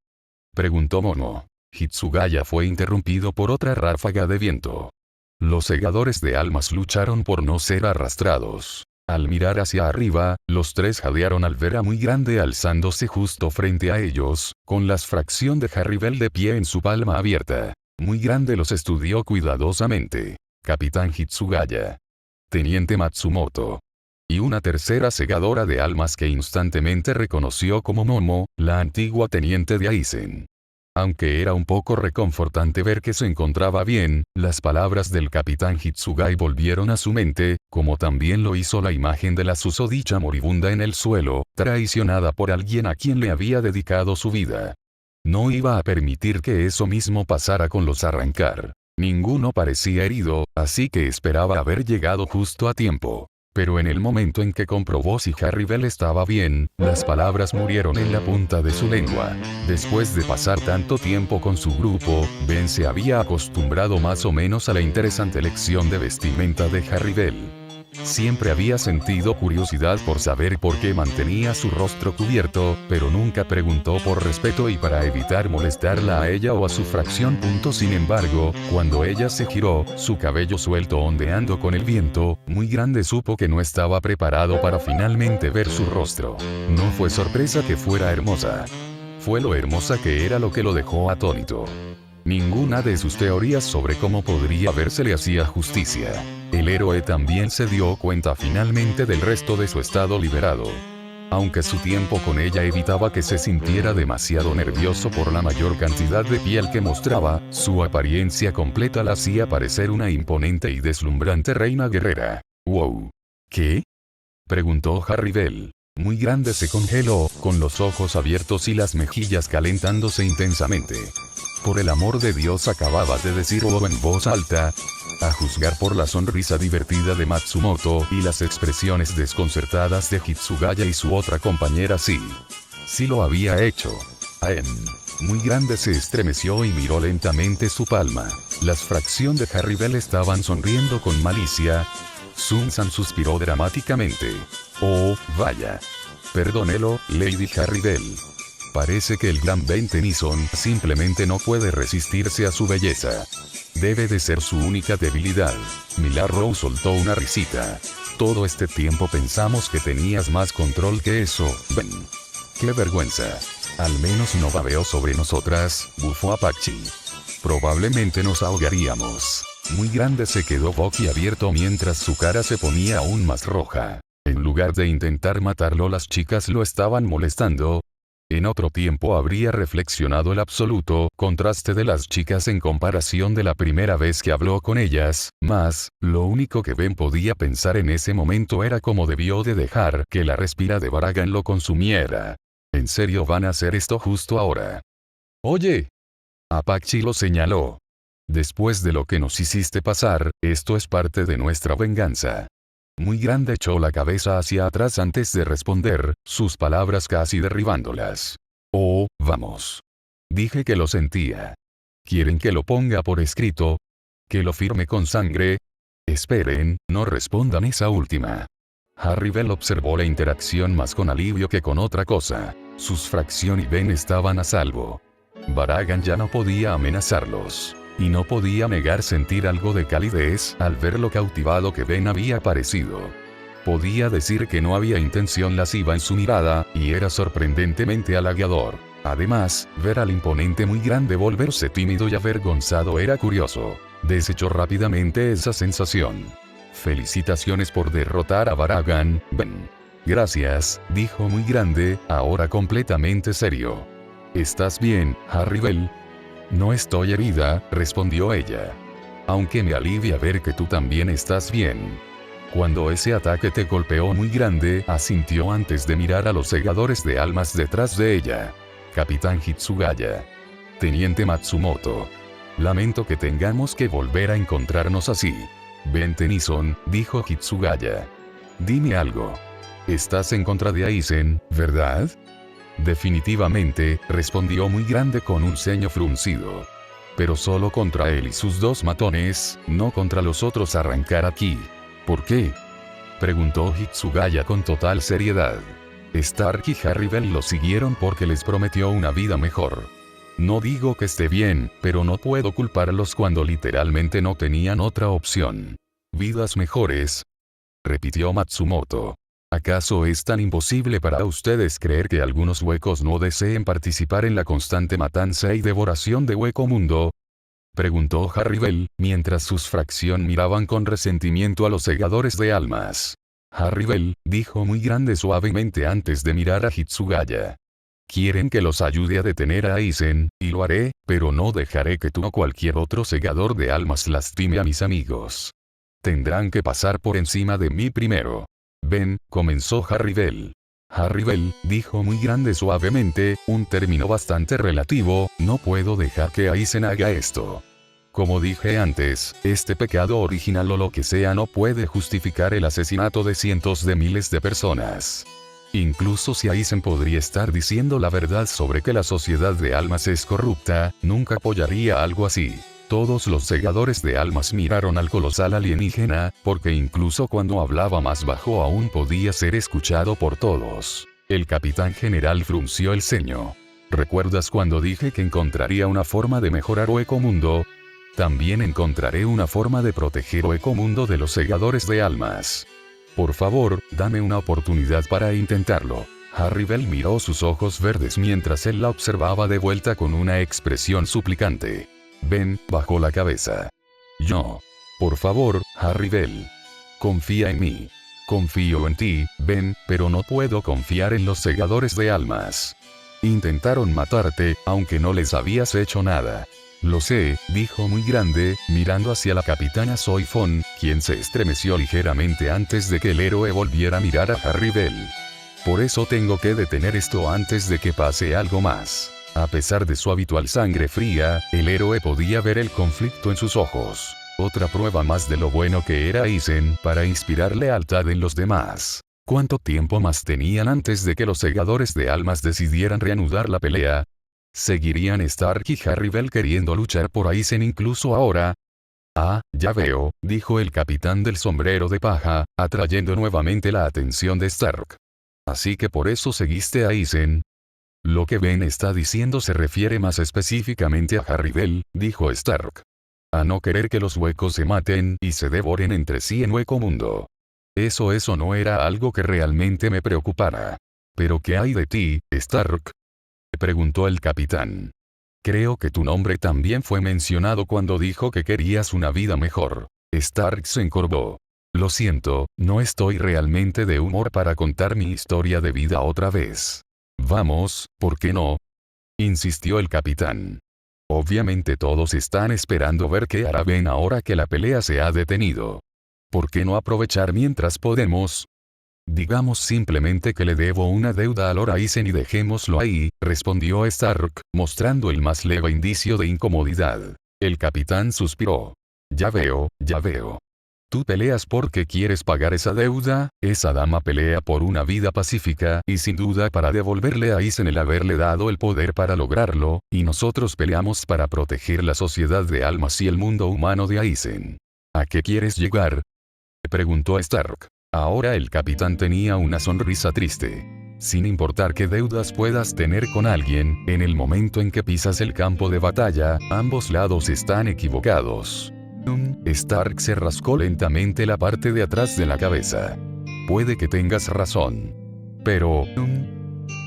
preguntó Momo. Hitsugaya fue interrumpido por otra ráfaga de viento. Los segadores de almas lucharon por no ser arrastrados. Al mirar hacia arriba, los tres jadearon al ver a Muy Grande alzándose justo frente a ellos, con la fracción de Harribel de pie en su palma abierta. Muy Grande los estudió cuidadosamente. Capitán Hitsugaya. Teniente Matsumoto. Y una tercera segadora de almas que instantemente reconoció como Momo, la antigua teniente de Aizen. Aunque era un poco reconfortante ver que se encontraba bien, las palabras del capitán Hitsugai volvieron a su mente, como también lo hizo la imagen de la susodicha moribunda en el suelo, traicionada por alguien a quien le había dedicado su vida. No iba a permitir que eso mismo pasara con los Arrancar. Ninguno parecía herido, así que esperaba haber llegado justo a tiempo. Pero en el momento en que comprobó si Harribel estaba bien, las palabras murieron en la punta de su lengua. Después de pasar tanto tiempo con su grupo, Ben se había acostumbrado más o menos a la interesante elección de vestimenta de Harribel. Siempre había sentido curiosidad por saber por qué mantenía su rostro cubierto, pero nunca preguntó por respeto y para evitar molestarla a ella o a su fracción. Sin embargo, cuando ella se giró, su cabello suelto ondeando con el viento, Muy Grande supo que no estaba preparado para finalmente ver su rostro. No fue sorpresa que fuera hermosa. Fue lo hermosa que era lo que lo dejó atónito. Ninguna de sus teorías sobre cómo podría verse le hacía justicia. El héroe también se dio cuenta finalmente del resto de su estado liberado. Aunque su tiempo con ella evitaba que se sintiera demasiado nervioso por la mayor cantidad de piel que mostraba, su apariencia completa la hacía parecer una imponente y deslumbrante reina guerrera. ¡Wow! ¿Qué? Preguntó Harribel. Muy grande se congeló, con los ojos abiertos y las mejillas calentándose intensamente. Por el amor de Dios, acababa de decir wow en voz alta. A juzgar por la sonrisa divertida de Matsumoto y las expresiones desconcertadas de Hitsugaya y su otra compañera, sí. Sí lo había hecho. Muy grande se estremeció y miró lentamente su palma. Las fracciones de Harribel estaban sonriendo con malicia. Sun-san suspiró dramáticamente. Oh, vaya. Perdónelo, Lady Harribel. Parece que el gran Ben Tennyson simplemente no puede resistirse a su belleza. Debe de ser su única debilidad. Millarrow soltó una risita. Todo este tiempo pensamos que tenías más control que eso, Ben. ¡Qué vergüenza! Al menos no babeó sobre nosotras, bufó Apache. Probablemente nos ahogaríamos. Muy grande se quedó boquiabierto mientras su cara se ponía aún más roja. En lugar de intentar matarlo, las chicas lo estaban molestando. En otro tiempo habría reflexionado el absoluto contraste de las chicas en comparación de la primera vez que habló con ellas, mas, lo único que Ben podía pensar en ese momento era cómo debió de dejar que la respira de Baragan lo consumiera. ¿En serio van a hacer esto justo ahora? Oye. Apache lo señaló. Después de lo que nos hiciste pasar, esto es parte de nuestra venganza. Muy grande echó la cabeza hacia atrás antes de responder, sus palabras casi derribándolas. Oh, vamos. Dije que lo sentía. ¿Quieren que lo ponga por escrito? ¿Que lo firme con sangre? Esperen, no respondan esa última. Harribel observó la interacción más con alivio que con otra cosa. Sus Fracción y Ben estaban a salvo. Baragan ya no podía amenazarlos. Y no podía negar sentir algo de calidez al ver lo cautivado que Ben había parecido. Podía decir que no había intención lasciva en su mirada, y era sorprendentemente halagador. Además, ver al imponente Muy grande volverse tímido y avergonzado era curioso. Desechó rápidamente esa sensación. Felicitaciones por derrotar a Baragan, Ben. Gracias, dijo Muy grande, ahora completamente serio. ¿Estás bien, Harribel? No estoy herida, respondió ella. Aunque me alivia ver que tú también estás bien. Cuando ese ataque te golpeó, Muy grande asintió antes de mirar a los segadores de almas detrás de ella. Capitán Hitsugaya. Teniente Matsumoto. Lamento que tengamos que volver a encontrarnos así. Ben Tennyson, dijo Hitsugaya. Dime algo. Estás en contra de Aizen, ¿verdad? Definitivamente, respondió Muy grande con un ceño fruncido. Pero solo contra él y sus dos matones, no contra los otros. Arrancar aquí. ¿Por qué? Preguntó Hitsugaya con total seriedad. Stark y Harribel lo siguieron porque les prometió una vida mejor. No digo que esté bien, pero no puedo culparlos cuando literalmente no tenían otra opción. ¿Vidas mejores? Repitió Matsumoto. ¿Acaso es tan imposible para ustedes creer que algunos huecos no deseen participar en la constante matanza y devoración de Hueco Mundo? Preguntó Harribel, mientras sus Fracción miraban con resentimiento a los segadores de almas. Harribel, dijo Muy grande suavemente antes de mirar a Hitsugaya. Quieren que los ayude a detener a Aizen, y lo haré, pero no dejaré que tú o cualquier otro segador de almas lastime a mis amigos. Tendrán que pasar por encima de mí primero. Ben, comenzó Harribel. Harribel, dijo Muy grande suavemente, un término bastante relativo, no puedo dejar que Aizen haga esto. Como dije antes, este pecado original o lo que sea no puede justificar el asesinato de cientos de miles de personas. Incluso si Aizen podría estar diciendo la verdad sobre que la sociedad de almas es corrupta, nunca apoyaría algo así. Todos los segadores de almas miraron al colosal alienígena, porque incluso cuando hablaba más bajo aún podía ser escuchado por todos. El capitán general frunció el ceño. ¿Recuerdas cuando dije que encontraría una forma de mejorar Hueco Mundo? También encontraré una forma de proteger Hueco Mundo de los segadores de almas. Por favor, dame una oportunidad para intentarlo. Harribel miró sus ojos verdes mientras él la observaba de vuelta con una expresión suplicante. Ben bajó la cabeza. Yo. Por favor, Harribel. Confía en mí. Confío en ti, Ben, pero no puedo confiar en los segadores de almas. Intentaron matarte, aunque no les habías hecho nada. Lo sé, dijo muy grande, mirando hacia la capitana Soy Fon, quien se estremeció ligeramente antes de que el héroe volviera a mirar a Harry Bell. Por eso tengo que detener esto antes de que pase algo más. A pesar de su habitual sangre fría, el héroe podía ver el conflicto en sus ojos. Otra prueba más de lo bueno que era Aizen para inspirar lealtad en los demás. ¿Cuánto tiempo más tenían antes de que los segadores de almas decidieran reanudar la pelea? ¿Seguirían Stark y Harry Bell queriendo luchar por Aizen incluso ahora? Ah, ya veo, dijo el capitán del sombrero de paja, atrayendo nuevamente la atención de Stark. Así que por eso seguiste a Aizen. Lo que Ben está diciendo se refiere más específicamente a Harry Bell, dijo Stark. A no querer que los huecos se maten y se devoren entre sí en Hueco Mundo. Eso no era algo que realmente me preocupara. ¿Pero qué hay de ti, Stark? Preguntó el capitán. Creo que tu nombre también fue mencionado cuando dijo que querías una vida mejor. Stark se encorvó. Lo siento, no estoy realmente de humor para contar mi historia de vida otra vez. Vamos, ¿por qué no? Insistió el capitán. Obviamente todos están esperando ver qué hará Ben ahora que la pelea se ha detenido. ¿Por qué no aprovechar mientras podemos? Digamos simplemente que le debo una deuda a Lord Aizen y dejémoslo ahí, respondió Stark, mostrando el más leve indicio de incomodidad. El capitán suspiró. Ya veo, ya veo. Tú peleas porque quieres pagar esa deuda, esa dama pelea por una vida pacífica y sin duda para devolverle a Aizen el haberle dado el poder para lograrlo, y nosotros peleamos para proteger la sociedad de almas y el mundo humano de Aizen. ¿A qué quieres llegar? Preguntó Stark. Ahora el capitán tenía una sonrisa triste. Sin importar qué deudas puedas tener con alguien, en el momento en que pisas el campo de batalla, ambos lados están equivocados. Stark se rascó lentamente la parte de atrás de la cabeza. Puede que tengas razón. Pero,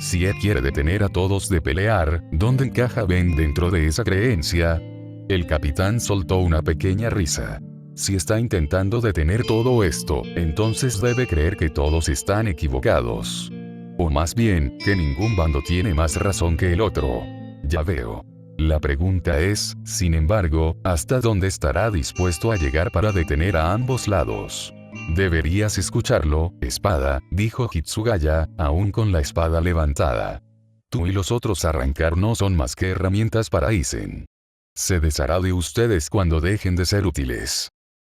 si él quiere detener a todos de pelear, ¿dónde encaja Ben dentro de esa creencia? El capitán soltó una pequeña risa. Si está intentando detener todo esto, entonces debe creer que todos están equivocados. O más bien, que ningún bando tiene más razón que el otro. Ya veo. La pregunta es, sin embargo, ¿hasta dónde estará dispuesto a llegar para detener a ambos lados? Deberías escucharlo, espada, dijo Hitsugaya, aún con la espada levantada. Tú y los otros arrancar no son más que herramientas para Aizen. Se deshará de ustedes cuando dejen de ser útiles.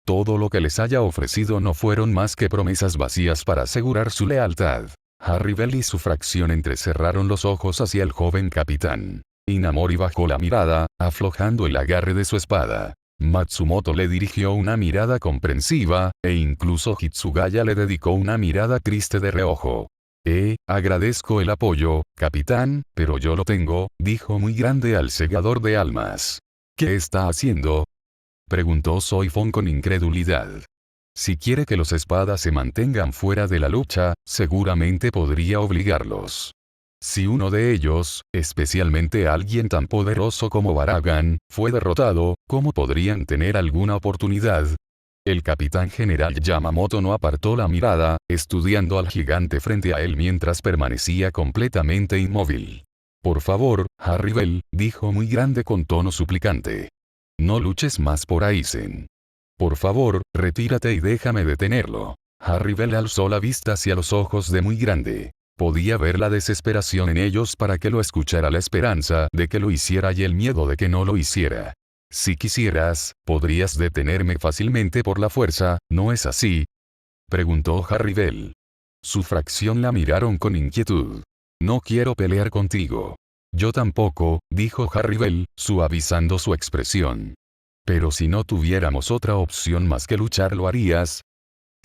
Todo lo que les haya ofrecido no fueron más que promesas vacías para asegurar su lealtad. Harry Bell y su fracción entrecerraron los ojos hacia el joven capitán. Inamori bajó la mirada, aflojando el agarre de su espada. Matsumoto le dirigió una mirada comprensiva, e incluso Hitsugaya le dedicó una mirada triste de reojo. Agradezco el apoyo, capitán, pero yo lo tengo, dijo muy grande al segador de almas. ¿Qué está haciendo? Preguntó Soy Fon con incredulidad. Si quiere que los espadas se mantengan fuera de la lucha, seguramente podría obligarlos. Si uno de ellos, especialmente alguien tan poderoso como Baragan, fue derrotado, ¿cómo podrían tener alguna oportunidad? El capitán general Yamamoto no apartó la mirada, estudiando al gigante frente a él mientras permanecía completamente inmóvil. Por favor, Harry Bell, dijo muy grande con tono suplicante. No luches más por Aizen. Por favor, retírate y déjame detenerlo. Harry Bell alzó la vista hacia los ojos de muy grande. Podía ver la desesperación en ellos para que lo escuchara, la esperanza de que lo hiciera y el miedo de que no lo hiciera. Si quisieras, podrías detenerme fácilmente por la fuerza, ¿no es así? Preguntó Harry Bell. Su fracción la miraron con inquietud. No quiero pelear contigo. Yo tampoco, dijo Harry Bell, suavizando su expresión. Pero si no tuviéramos otra opción más que luchar, ¿lo harías?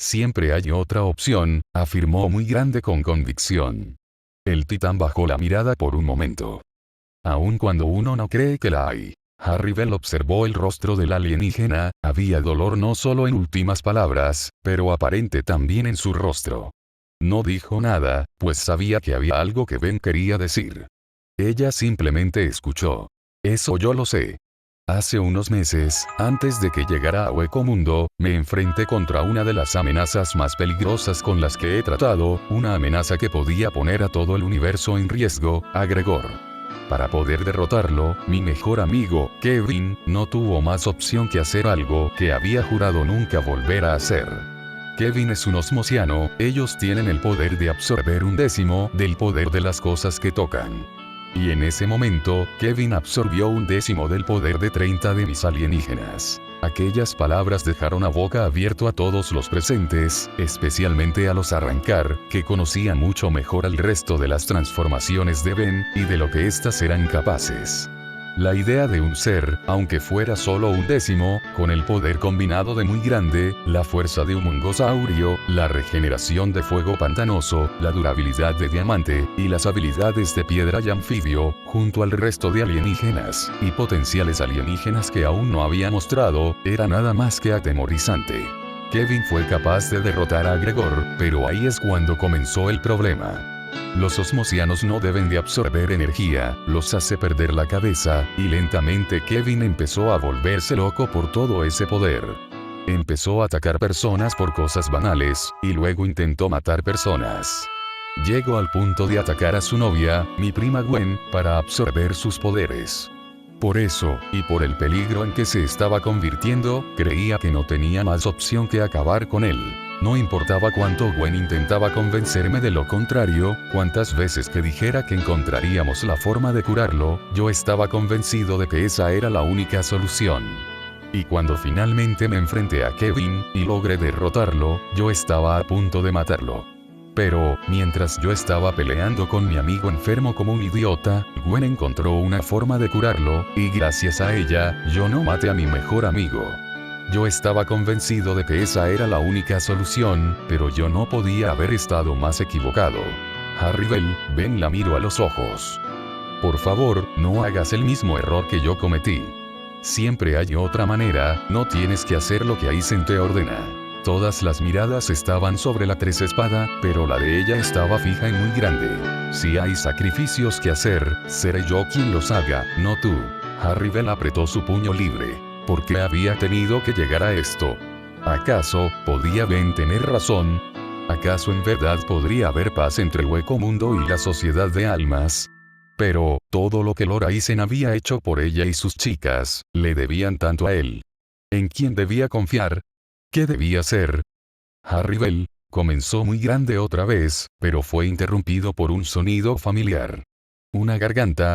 Siempre hay otra opción, afirmó muy grande con convicción. El titán bajó la mirada por un momento. Aun cuando uno no cree que la hay. Harry Bell observó el rostro del alienígena, había dolor no solo en últimas palabras, pero aparente también en su rostro. No dijo nada, pues sabía que había algo que Ben quería decir. Ella simplemente escuchó. Eso yo lo sé. Hace unos meses, antes de que llegara a Hueco Mundo, me enfrenté contra una de las amenazas más peligrosas con las que he tratado, una amenaza que podía poner a todo el universo en riesgo, a Gregor. Para poder derrotarlo, mi mejor amigo, Kevin, no tuvo más opción que hacer algo que había jurado nunca volver a hacer. Kevin es un osmosiano, ellos tienen el poder de absorber 1/10 del poder de las cosas que tocan. Y en ese momento, Kevin absorbió 1/10 del poder de 30 de mis alienígenas. Aquellas palabras dejaron a boca abierto a todos los presentes, especialmente a los Arrancar, que conocían mucho mejor al resto de las transformaciones de Ben, y de lo que éstas eran capaces. La idea de un ser, aunque fuera solo 1/10, con el poder combinado de muy grande, la fuerza de un mongosaurio, la regeneración de fuego pantanoso, la durabilidad de diamante, y las habilidades de piedra y anfibio, junto al resto de alienígenas, y potenciales alienígenas que aún no había mostrado, era nada más que atemorizante. Kevin fue capaz de derrotar a Gregor, pero ahí es cuando comenzó el problema. Los osmosianos no deben de absorber energía, los hace perder la cabeza, y lentamente Kevin empezó a volverse loco por todo ese poder. Empezó a atacar personas por cosas banales, y luego intentó matar personas. Llegó al punto de atacar a su novia, mi prima Gwen, para absorber sus poderes. Por eso, y por el peligro en que se estaba convirtiendo, creía que no tenía más opción que acabar con él. No importaba cuánto Gwen intentaba convencerme de lo contrario, cuántas veces que dijera que encontraríamos la forma de curarlo, yo estaba convencido de que esa era la única solución. Y cuando finalmente me enfrenté a Kevin, y logré derrotarlo, yo estaba a punto de matarlo. Pero, mientras yo estaba peleando con mi amigo enfermo como un idiota, Gwen encontró una forma de curarlo, y gracias a ella, yo no maté a mi mejor amigo. Yo estaba convencido de que esa era la única solución, pero yo no podía haber estado más equivocado. Harribel, ven, la miro a los ojos. Por favor, no hagas el mismo error que yo cometí. Siempre hay otra manera, no tienes que hacer lo que Aizen te ordena. Todas las miradas estaban sobre la tres espada, pero la de ella estaba fija y muy grande. Si hay sacrificios que hacer, seré yo quien los haga, no tú. Harribel apretó su puño libre. ¿Por qué había tenido que llegar a esto? ¿Acaso podía Ben tener razón? ¿Acaso en verdad podría haber paz entre el Hueco Mundo y la Sociedad de Almas? Pero, todo lo que Lord Aizen había hecho por ella y sus chicas, le debían tanto a él. ¿En quién debía confiar? ¿Qué debía hacer? Harribel comenzó muy grande otra vez, pero fue interrumpido por un sonido familiar. Una garganta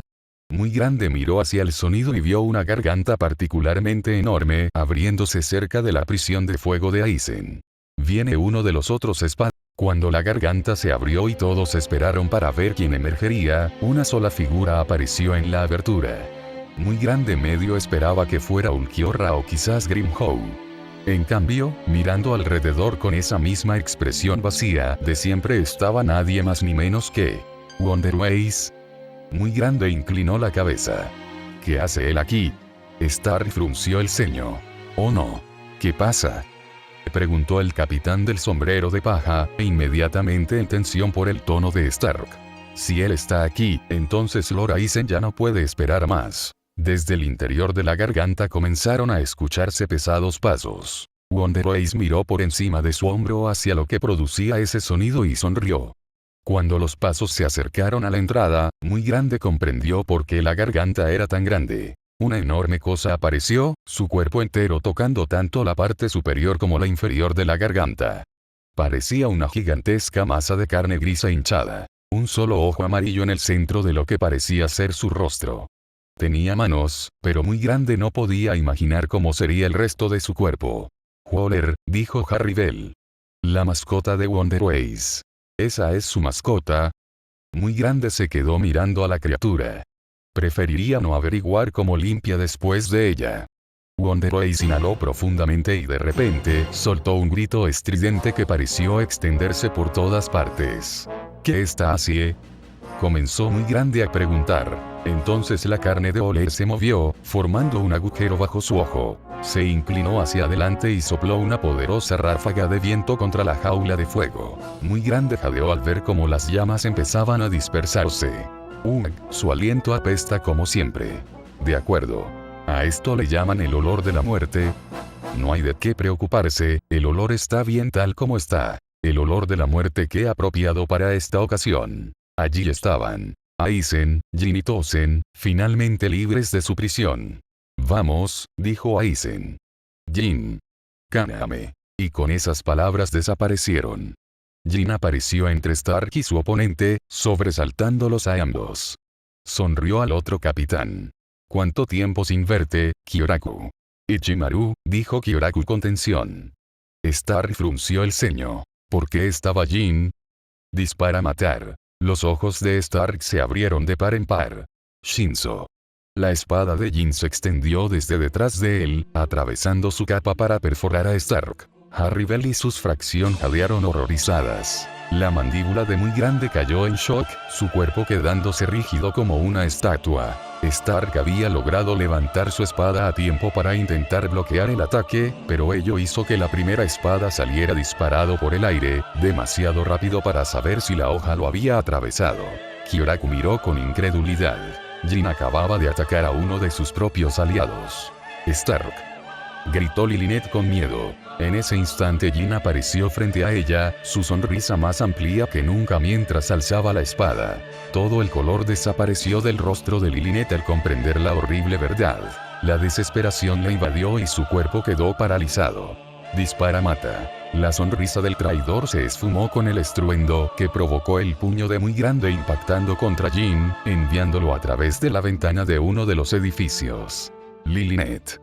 muy grande miró hacia el sonido y vio una garganta particularmente enorme abriéndose cerca de la prisión de fuego de Aizen. Viene uno de los otros espadas. Cuando la garganta se abrió y todos esperaron para ver quién emergería, una sola figura apareció en la abertura. Muy grande medio esperaba que fuera Ulquiorra o quizás Grimhow. En cambio, mirando alrededor con esa misma expresión vacía de siempre estaba nadie más ni menos que Wonderways. Muy grande inclinó la cabeza. ¿Qué hace él aquí? Stark frunció el ceño. ¿Oh no? ¿Qué pasa? Preguntó el capitán del sombrero de paja, e inmediatamente en tensión por el tono de Stark. Si él está aquí, entonces Lord Aizen ya no puede esperar más. Desde el interior de la garganta comenzaron a escucharse pesados pasos. Wonderways miró por encima de su hombro hacia lo que producía ese sonido y sonrió. Cuando los pasos se acercaron a la entrada, muy grande comprendió por qué la garganta era tan grande. Una enorme cosa apareció, su cuerpo entero tocando tanto la parte superior como la inferior de la garganta. Parecía una gigantesca masa de carne grisa hinchada. Un solo ojo amarillo en el centro de lo que parecía ser su rostro. Tenía manos, pero muy grande no podía imaginar cómo sería el resto de su cuerpo. Waller, dijo Harribel. La mascota de Wonderways. ¿Esa es su mascota? Muy grande se quedó mirando a la criatura. Preferiría no averiguar cómo limpia después de ella. Wonderways inhaló profundamente y de repente soltó un grito estridente que pareció extenderse por todas partes. ¿Qué está haciendo? Comenzó muy grande a preguntar. Entonces la carne de Waller se movió, formando un agujero bajo su ojo. Se inclinó hacia adelante y sopló una poderosa ráfaga de viento contra la jaula de fuego. Muy grande jadeó al ver cómo las llamas empezaban a dispersarse. Su aliento apesta como siempre. De acuerdo. ¿A esto le llaman el olor de la muerte? No hay de qué preocuparse, el olor está bien tal como está. El olor de la muerte que apropiado para esta ocasión. Allí estaban Aizen, Jin y Tozen, finalmente libres de su prisión. Vamos, dijo Aizen. Jin. Kaname. Y con esas palabras desaparecieron. Jin apareció entre Stark y su oponente, sobresaltándolos a ambos. Sonrió al otro capitán. ¿Cuánto tiempo sin verte, Kyoraku? Ichimaru, dijo Kyoraku con tensión. Stark frunció el ceño. ¿Por qué estaba Jin? Dispara matar. Los ojos de Stark se abrieron de par en par. Shinzo. La espada de Jin se extendió desde detrás de él, atravesando su capa para perforar a Stark. Harribel y sus fracción jadearon horrorizadas. La mandíbula de Muy Grande cayó en shock, su cuerpo quedándose rígido como una estatua. Stark había logrado levantar su espada a tiempo para intentar bloquear el ataque, pero ello hizo que la primera espada saliera disparado por el aire, demasiado rápido para saber si la hoja lo había atravesado. Kyoraku miró con incredulidad. Jin acababa de atacar a uno de sus propios aliados. Stark. Gritó Lilinette con miedo. En ese instante Jin apareció frente a ella, su sonrisa más amplia que nunca mientras alzaba la espada. Todo el color desapareció del rostro de Lilinette al comprender la horrible verdad. La desesperación la invadió y su cuerpo quedó paralizado. Dispara mata. La sonrisa del traidor se esfumó con el estruendo que provocó el puño de Muy Grande impactando contra Jin, enviándolo a través de la ventana de uno de los edificios. Lilinette.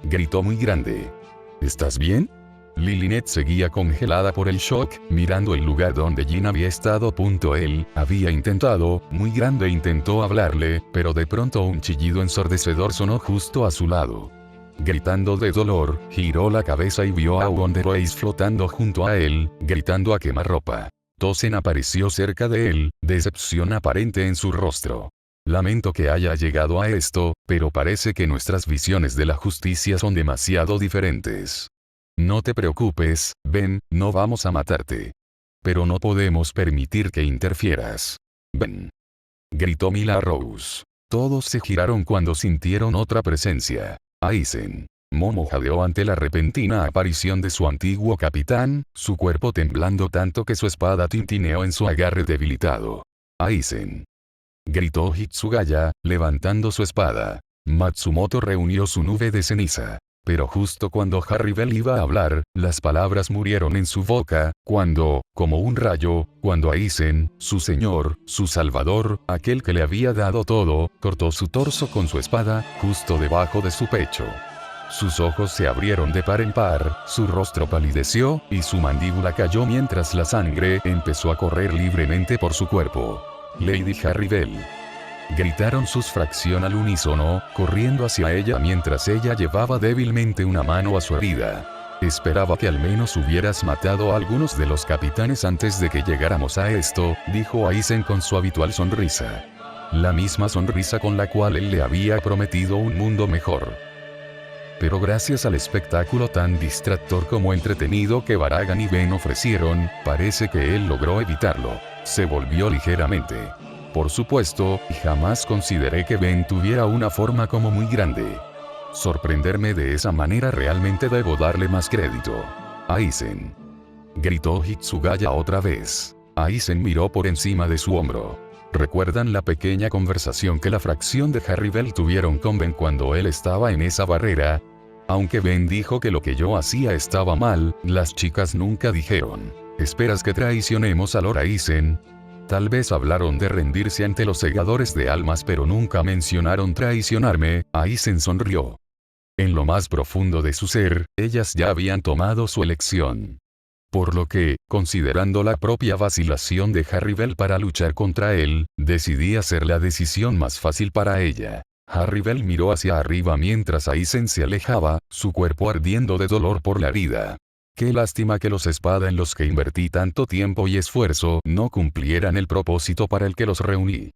Gritó Muy Grande. ¿Estás bien? Lilinette seguía congelada por el shock, mirando el lugar donde Jin había estado. Él había intentado, Muy Grande intentó hablarle, pero de pronto un chillido ensordecedor sonó justo a su lado. Gritando de dolor, giró la cabeza y vio a Wonder Ace flotando junto a él, gritando a quemarropa. Tozen apareció cerca de él, decepción aparente en su rostro. Lamento que haya llegado a esto, pero parece que nuestras visiones de la justicia son demasiado diferentes. No te preocupes, ven, no vamos a matarte. Pero no podemos permitir que interfieras. Ven. Gritó Mila Rose. Todos se giraron cuando sintieron otra presencia. Aizen. Momo jadeó ante la repentina aparición de su antiguo capitán, su cuerpo temblando tanto que su espada tintineó en su agarre debilitado. Aizen. Gritó Hitsugaya, levantando su espada. Matsumoto reunió su nube de ceniza. Pero justo cuando Harribel iba a hablar, las palabras murieron en su boca, cuando, como un rayo, cuando Aizen, su señor, su salvador, aquel que le había dado todo, cortó su torso con su espada, justo debajo de su pecho. Sus ojos se abrieron de par en par, su rostro palideció, y su mandíbula cayó mientras la sangre empezó a correr libremente por su cuerpo. Lady Harribel. Gritaron sus fracción al unísono, corriendo hacia ella mientras ella llevaba débilmente una mano a su herida. Esperaba que al menos hubieras matado a algunos de los capitanes antes de que llegáramos a esto, dijo Aizen con su habitual sonrisa. La misma sonrisa con la cual él le había prometido un mundo mejor. Pero gracias al espectáculo tan distractor como entretenido que Baragan y Ben ofrecieron, parece que él logró evitarlo. Se volvió ligeramente. Por supuesto, jamás consideré que Ben tuviera una forma como Muy Grande. Sorprenderme de esa manera realmente debo darle más crédito. Aizen. Gritó Hitsugaya otra vez. Aizen miró por encima de su hombro. ¿Recuerdan la pequeña conversación que la fracción de Harribel tuvieron con Ben cuando él estaba en esa barrera? Aunque Ben dijo que lo que yo hacía estaba mal, las chicas nunca dijeron, ¿esperas que traicionemos a Lord Aizen? Tal vez hablaron de rendirse ante los segadores de almas pero nunca mencionaron traicionarme. Aizen sonrió. En lo más profundo de su ser, ellas ya habían tomado su elección. Por lo que, considerando la propia vacilación de Harribel para luchar contra él, decidí hacer la decisión más fácil para ella. Harribel miró hacia arriba mientras Aizen se alejaba, su cuerpo ardiendo de dolor por la herida. Qué lástima que los espada en los que invertí tanto tiempo y esfuerzo no cumplieran el propósito para el que los reuní.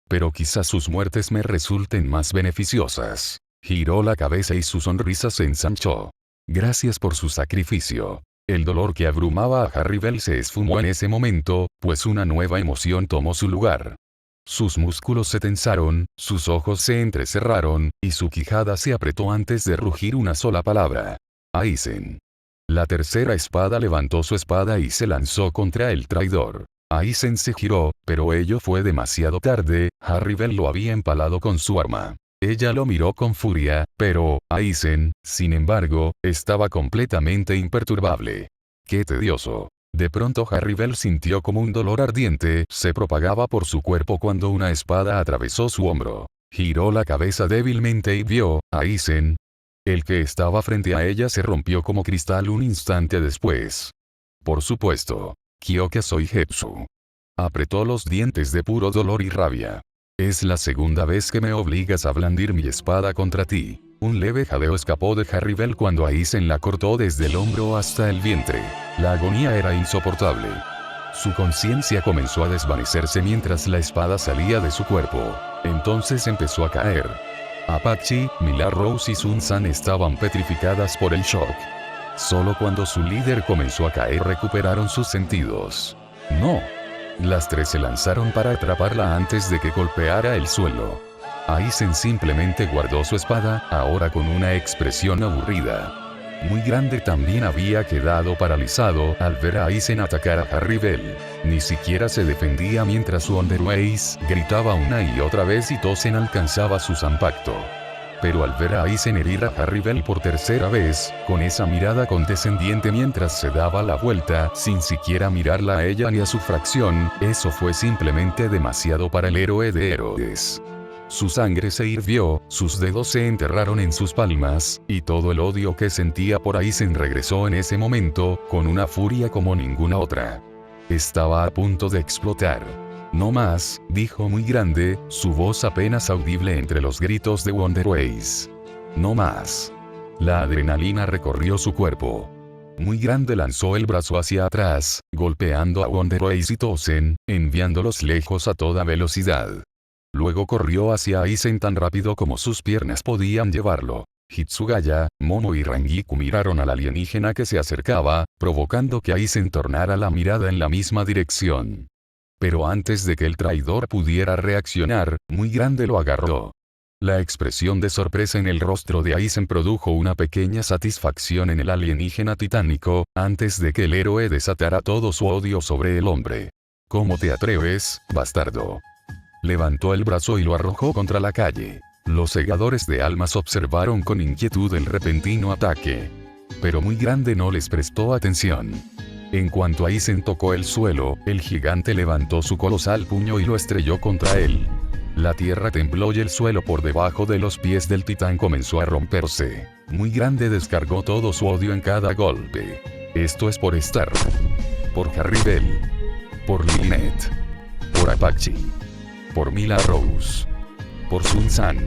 Pero quizás sus muertes me resulten más beneficiosas. Giró la cabeza y su sonrisa se ensanchó. Gracias por su sacrificio. El dolor que abrumaba a Harribel se esfumó en ese momento, pues una nueva emoción tomó su lugar. Sus músculos se tensaron, sus ojos se entrecerraron, y su quijada se apretó antes de rugir una sola palabra. Aizen. La tercera espada levantó su espada y se lanzó contra el traidor. Aizen se giró, pero ello fue demasiado tarde, Harribel lo había empalado con su arma. Ella lo miró con furia, pero, Aizen, sin embargo, estaba completamente imperturbable. ¡Qué tedioso! De pronto Harribel sintió como un dolor ardiente se propagaba por su cuerpo cuando una espada atravesó su hombro. Giró la cabeza débilmente y vio, a Aizen. El que estaba frente a ella se rompió como cristal un instante después. Por supuesto. Kyoka Soigetsu. Apretó los dientes de puro dolor y rabia. Es la segunda vez que me obligas a blandir mi espada contra ti. Un leve jadeo escapó de Harribel cuando Aizen la cortó desde el hombro hasta el vientre. La agonía era insoportable. Su conciencia comenzó a desvanecerse mientras la espada salía de su cuerpo. Entonces empezó a caer. Apache, Mila Rose y Sun-san estaban petrificadas por el shock. Solo cuando su líder comenzó a caer recuperaron sus sentidos. ¡No! Las tres se lanzaron para atraparla antes de que golpeara el suelo. Aizen simplemente guardó su espada, ahora con una expresión aburrida. Muy Grande también había quedado paralizado al ver a Aizen atacar a Harribel. Ni siquiera se defendía mientras Wonderways gritaba una y otra vez y Tozen alcanzaba su zampacto. Pero al ver a Aizen herir a Harribel por tercera vez, con esa mirada condescendiente mientras se daba la vuelta, sin siquiera mirarla a ella ni a su fracción, eso fue simplemente demasiado para el héroe de héroes. Su sangre se hirvió, sus dedos se enterraron en sus palmas, y todo el odio que sentía por Aizen regresó en ese momento, con una furia como ninguna otra. Estaba a punto de explotar. No más, dijo Muy Grande, su voz apenas audible entre los gritos de Wonderways. No más. La adrenalina recorrió su cuerpo. Muy Grande lanzó el brazo hacia atrás, golpeando a Wonderways y Tozen, enviándolos lejos a toda velocidad. Luego corrió hacia Aizen tan rápido como sus piernas podían llevarlo. Hitsugaya, Momo y Rangiku miraron al alienígena que se acercaba, provocando que Aizen tornara la mirada en la misma dirección. Pero antes de que el traidor pudiera reaccionar, Muy Grande lo agarró. La expresión de sorpresa en el rostro de Aizen produjo una pequeña satisfacción en el alienígena titánico, antes de que el héroe desatara todo su odio sobre el hombre. ¿Cómo te atreves, bastardo? Levantó el brazo y lo arrojó contra la calle. Los segadores de almas observaron con inquietud el repentino ataque. Pero Muy Grande no les prestó atención. En cuanto Aizen tocó el suelo, el gigante levantó su colosal puño y lo estrelló contra él. La tierra tembló y el suelo por debajo de los pies del titán comenzó a romperse. Muy Grande descargó todo su odio en cada golpe. Esto es por Star. Por Harribel. Por Lynette. Por Apache. Por Mila Rose. Por Sun-san.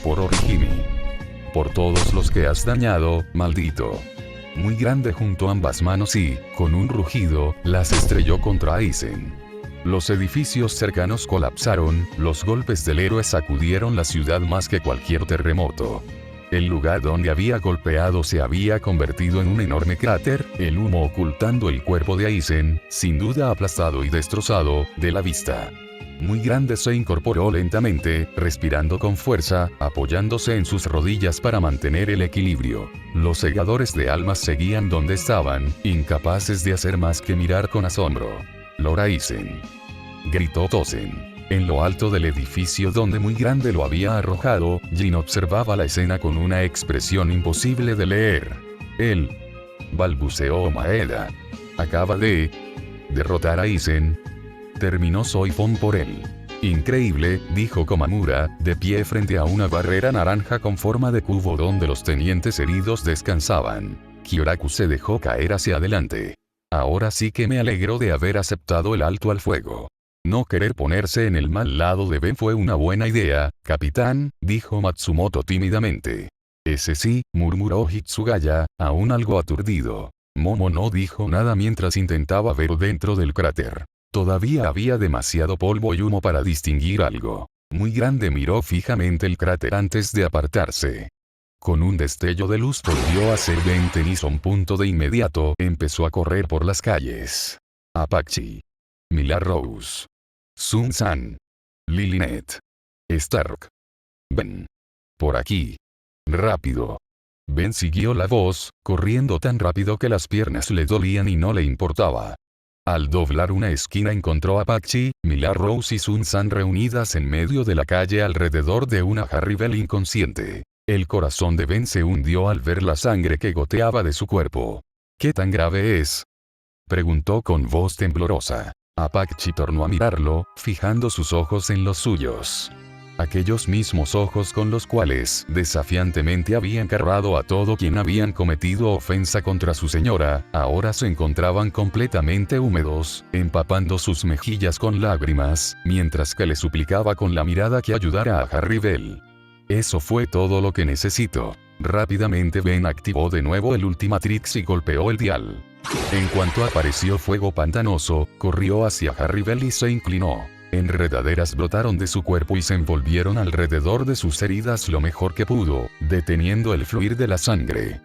Por Orihime. Por todos los que has dañado, maldito. Muy Grande juntó ambas manos y, con un rugido, las estrelló contra Aizen. Los edificios cercanos colapsaron, los golpes del héroe sacudieron la ciudad más que cualquier terremoto. El lugar donde había golpeado se había convertido en un enorme cráter, el humo ocultando el cuerpo de Aizen, sin duda aplastado y destrozado, de la vista. Muy Grande se incorporó lentamente, respirando con fuerza, apoyándose en sus rodillas para mantener el equilibrio. Los segadores de almas seguían donde estaban, incapaces de hacer más que mirar con asombro. Lord Aizen. Gritó Tozen. En lo alto del edificio donde Muy Grande lo había arrojado, Jin observaba la escena con una expresión imposible de leer. Él. Balbuceó Maeda. Acaba de derrotar a Aizen. Terminó Soifon por él. Increíble, dijo Komamura, de pie frente a una barrera naranja con forma de cubo donde los tenientes heridos descansaban. Kyoraku se dejó caer hacia adelante. Ahora sí que me alegro de haber aceptado el alto al fuego. No querer ponerse en el mal lado de Ben fue una buena idea, capitán, dijo Matsumoto tímidamente. Ese sí, murmuró Hitsugaya, aún algo aturdido. Momo no dijo nada mientras intentaba ver dentro del cráter. Todavía había demasiado polvo y humo para distinguir algo. Muy Grande miró fijamente el cráter antes de apartarse. Con un destello de luz volvió a ser Ben Tennyson. De inmediato empezó a correr por las calles. Apache. Mila Rose. Sun-san. Lilinette. Stark. Ven. Por aquí. Rápido. Ben siguió la voz, corriendo tan rápido que las piernas le dolían y no le importaba. Al doblar una esquina encontró a Pachi, Mila Rose y Sun San reunidas en medio de la calle alrededor de una Harrybell inconsciente. El corazón de Ben se hundió al ver la sangre que goteaba de su cuerpo. ¿Qué tan grave es?, preguntó con voz temblorosa. Apache tornó a mirarlo, fijando sus ojos en los suyos. Aquellos mismos ojos con los cuales desafiantemente había encarrado a todo quien habían cometido ofensa contra su señora, ahora se encontraban completamente húmedos, empapando sus mejillas con lágrimas, mientras que le suplicaba con la mirada que ayudara a Harrybell. Eso fue todo lo que necesito. Rápidamente Ben activó de nuevo el Ultimatrix y golpeó el dial. En cuanto apareció fuego pantanoso, corrió hacia Harrybell y se inclinó. Enredaderas brotaron de su cuerpo y se envolvieron alrededor de sus heridas lo mejor que pudo, deteniendo el fluir de la sangre.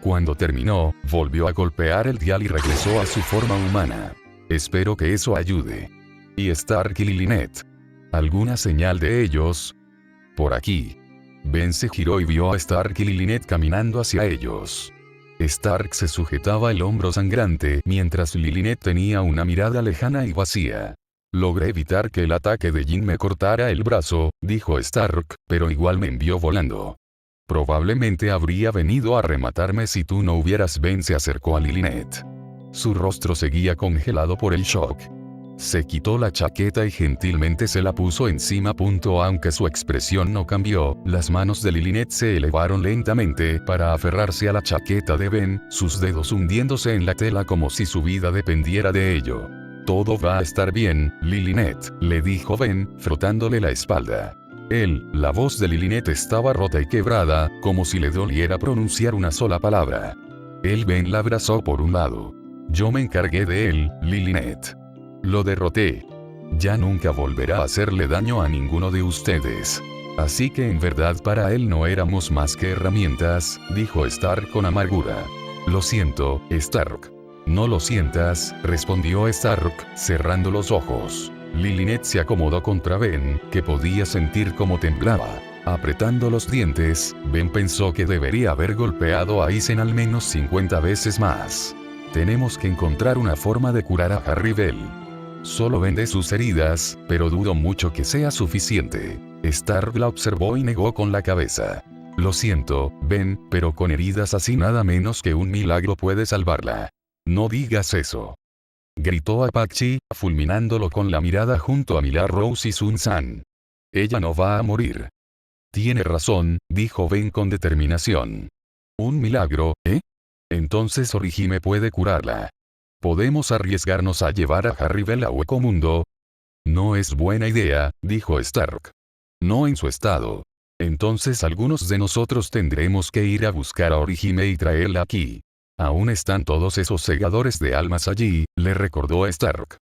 Cuando terminó, volvió a golpear el dial y regresó a su forma humana. Espero que eso ayude. ¿Y Stark y Lilinette? ¿Alguna señal de ellos? Por aquí. Ben se giró y vio a Stark y Lilinette caminando hacia ellos. Stark se sujetaba el hombro sangrante mientras Lilinette tenía una mirada lejana y vacía. Logré evitar que el ataque de Jin me cortara el brazo, dijo Stark, pero igual me envió volando. Probablemente habría venido a rematarme si tú no hubieras. Ben se acercó a Lilinette. Su rostro seguía congelado por el shock. Se quitó la chaqueta y gentilmente se la puso encima. Aunque su expresión no cambió, las manos de Lilinette se elevaron lentamente para aferrarse a la chaqueta de Ben, sus dedos hundiéndose en la tela como si su vida dependiera de ello. Todo va a estar bien, Lilinette, le dijo Ben, frotándole la espalda. La voz de Lilinette estaba rota y quebrada, como si le doliera pronunciar una sola palabra. Ben la abrazó por un lado. Yo me encargué de él, Lilinette. Lo derroté. Ya nunca volverá a hacerle daño a ninguno de ustedes. Así que en verdad para él no éramos más que herramientas, dijo Stark con amargura. Lo siento, Stark. No lo sientas, respondió Stark, cerrando los ojos. Lilinette se acomodó contra Ben, que podía sentir cómo temblaba. Apretando los dientes, Ben pensó que debería haber golpeado a Aizen al menos 50 veces más. Tenemos que encontrar una forma de curar a Harrybell. Solo vende sus heridas, pero dudo mucho que sea suficiente. Stark la observó y negó con la cabeza. Lo siento, Ben, pero con heridas así nada menos que un milagro puede salvarla. No digas eso. Gritó Apache, fulminándolo con la mirada junto a Mila Rose y Sun San. Ella no va a morir. Tiene razón, dijo Ben con determinación. ¿Un milagro, eh? Entonces Orihime puede curarla. ¿Podemos arriesgarnos a llevar a Harrybell a Hueco Mundo? No es buena idea, dijo Stark. No en su estado. Entonces algunos de nosotros tendremos que ir a buscar a Orihime y traerla aquí. Aún están todos esos segadores de almas allí, le recordó Stark.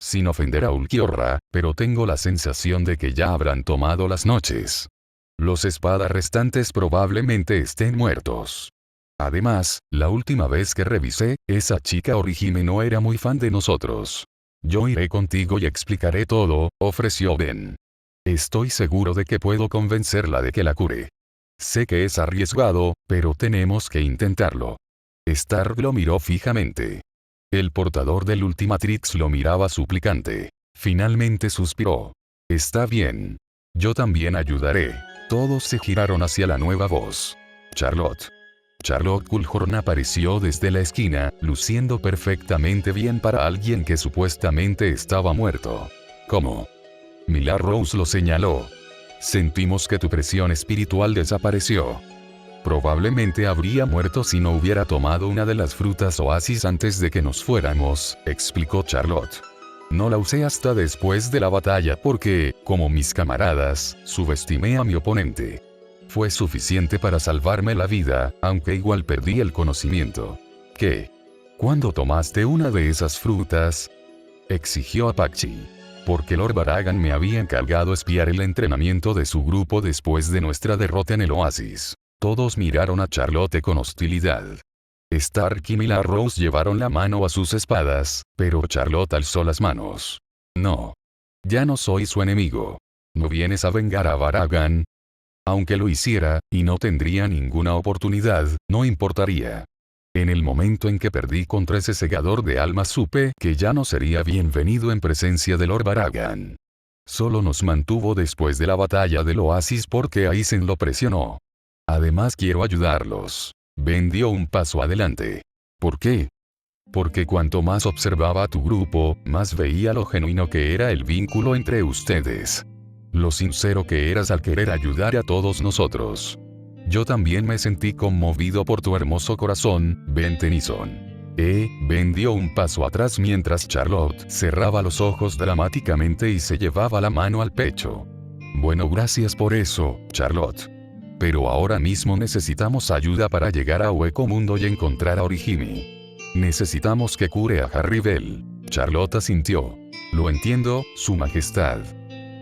Sin ofender a Ulquiorra, pero tengo la sensación de que ya habrán tomado las noches. Los espadas restantes probablemente estén muertos. Además, la última vez que revisé, esa chica Orihime no era muy fan de nosotros. Yo iré contigo y explicaré todo, ofreció Ben. Estoy seguro de que puedo convencerla de que la cure. Sé que es arriesgado, pero tenemos que intentarlo. Stark lo miró fijamente. El portador del Ultimatrix lo miraba suplicante. Finalmente suspiró. Está bien. Yo también ayudaré. Todos se giraron hacia la nueva voz. Charlotte. Charlotte Culhorn apareció desde la esquina, luciendo perfectamente bien para alguien que supuestamente estaba muerto. ¿Cómo? Mila Rose lo señaló. Sentimos que tu presión espiritual desapareció. Probablemente habría muerto si no hubiera tomado una de las frutas oasis antes de que nos fuéramos, explicó Charlotte. No la usé hasta después de la batalla porque, como mis camaradas, subestimé a mi oponente. Fue suficiente para salvarme la vida, aunque igual perdí el conocimiento. ¿Qué? ¿Cuándo tomaste una de esas frutas?, exigió Apache. Porque Lord Baragan me había encargado espiar el entrenamiento de su grupo después de nuestra derrota en el oasis. Todos miraron a Charlotte con hostilidad. Stark y Mila Rose llevaron la mano a sus espadas, pero Charlotte alzó las manos. No. Ya no soy su enemigo. ¿No vienes a vengar a Baragan? Aunque lo hiciera, y no tendría ninguna oportunidad, no importaría. En el momento en que perdí contra ese segador de almas supe que ya no sería bienvenido en presencia de Lord Baragan. Solo nos mantuvo después de la batalla del oasis porque Aizen lo presionó. Además quiero ayudarlos. Ben dio un paso adelante. ¿Por qué? Porque cuanto más observaba a tu grupo, más veía lo genuino que era el vínculo entre ustedes. Lo sincero que eras al querer ayudar a todos nosotros. Yo también me sentí conmovido por tu hermoso corazón, Ben Tennyson. Ben dio un paso atrás mientras Charlotte cerraba los ojos dramáticamente y se llevaba la mano al pecho. Bueno, gracias por eso, Charlotte. Pero ahora mismo necesitamos ayuda para llegar a Hueco Mundo y encontrar a Orihime. Necesitamos que cure a Harribel. Charlotte asintió. Lo entiendo, Su Majestad.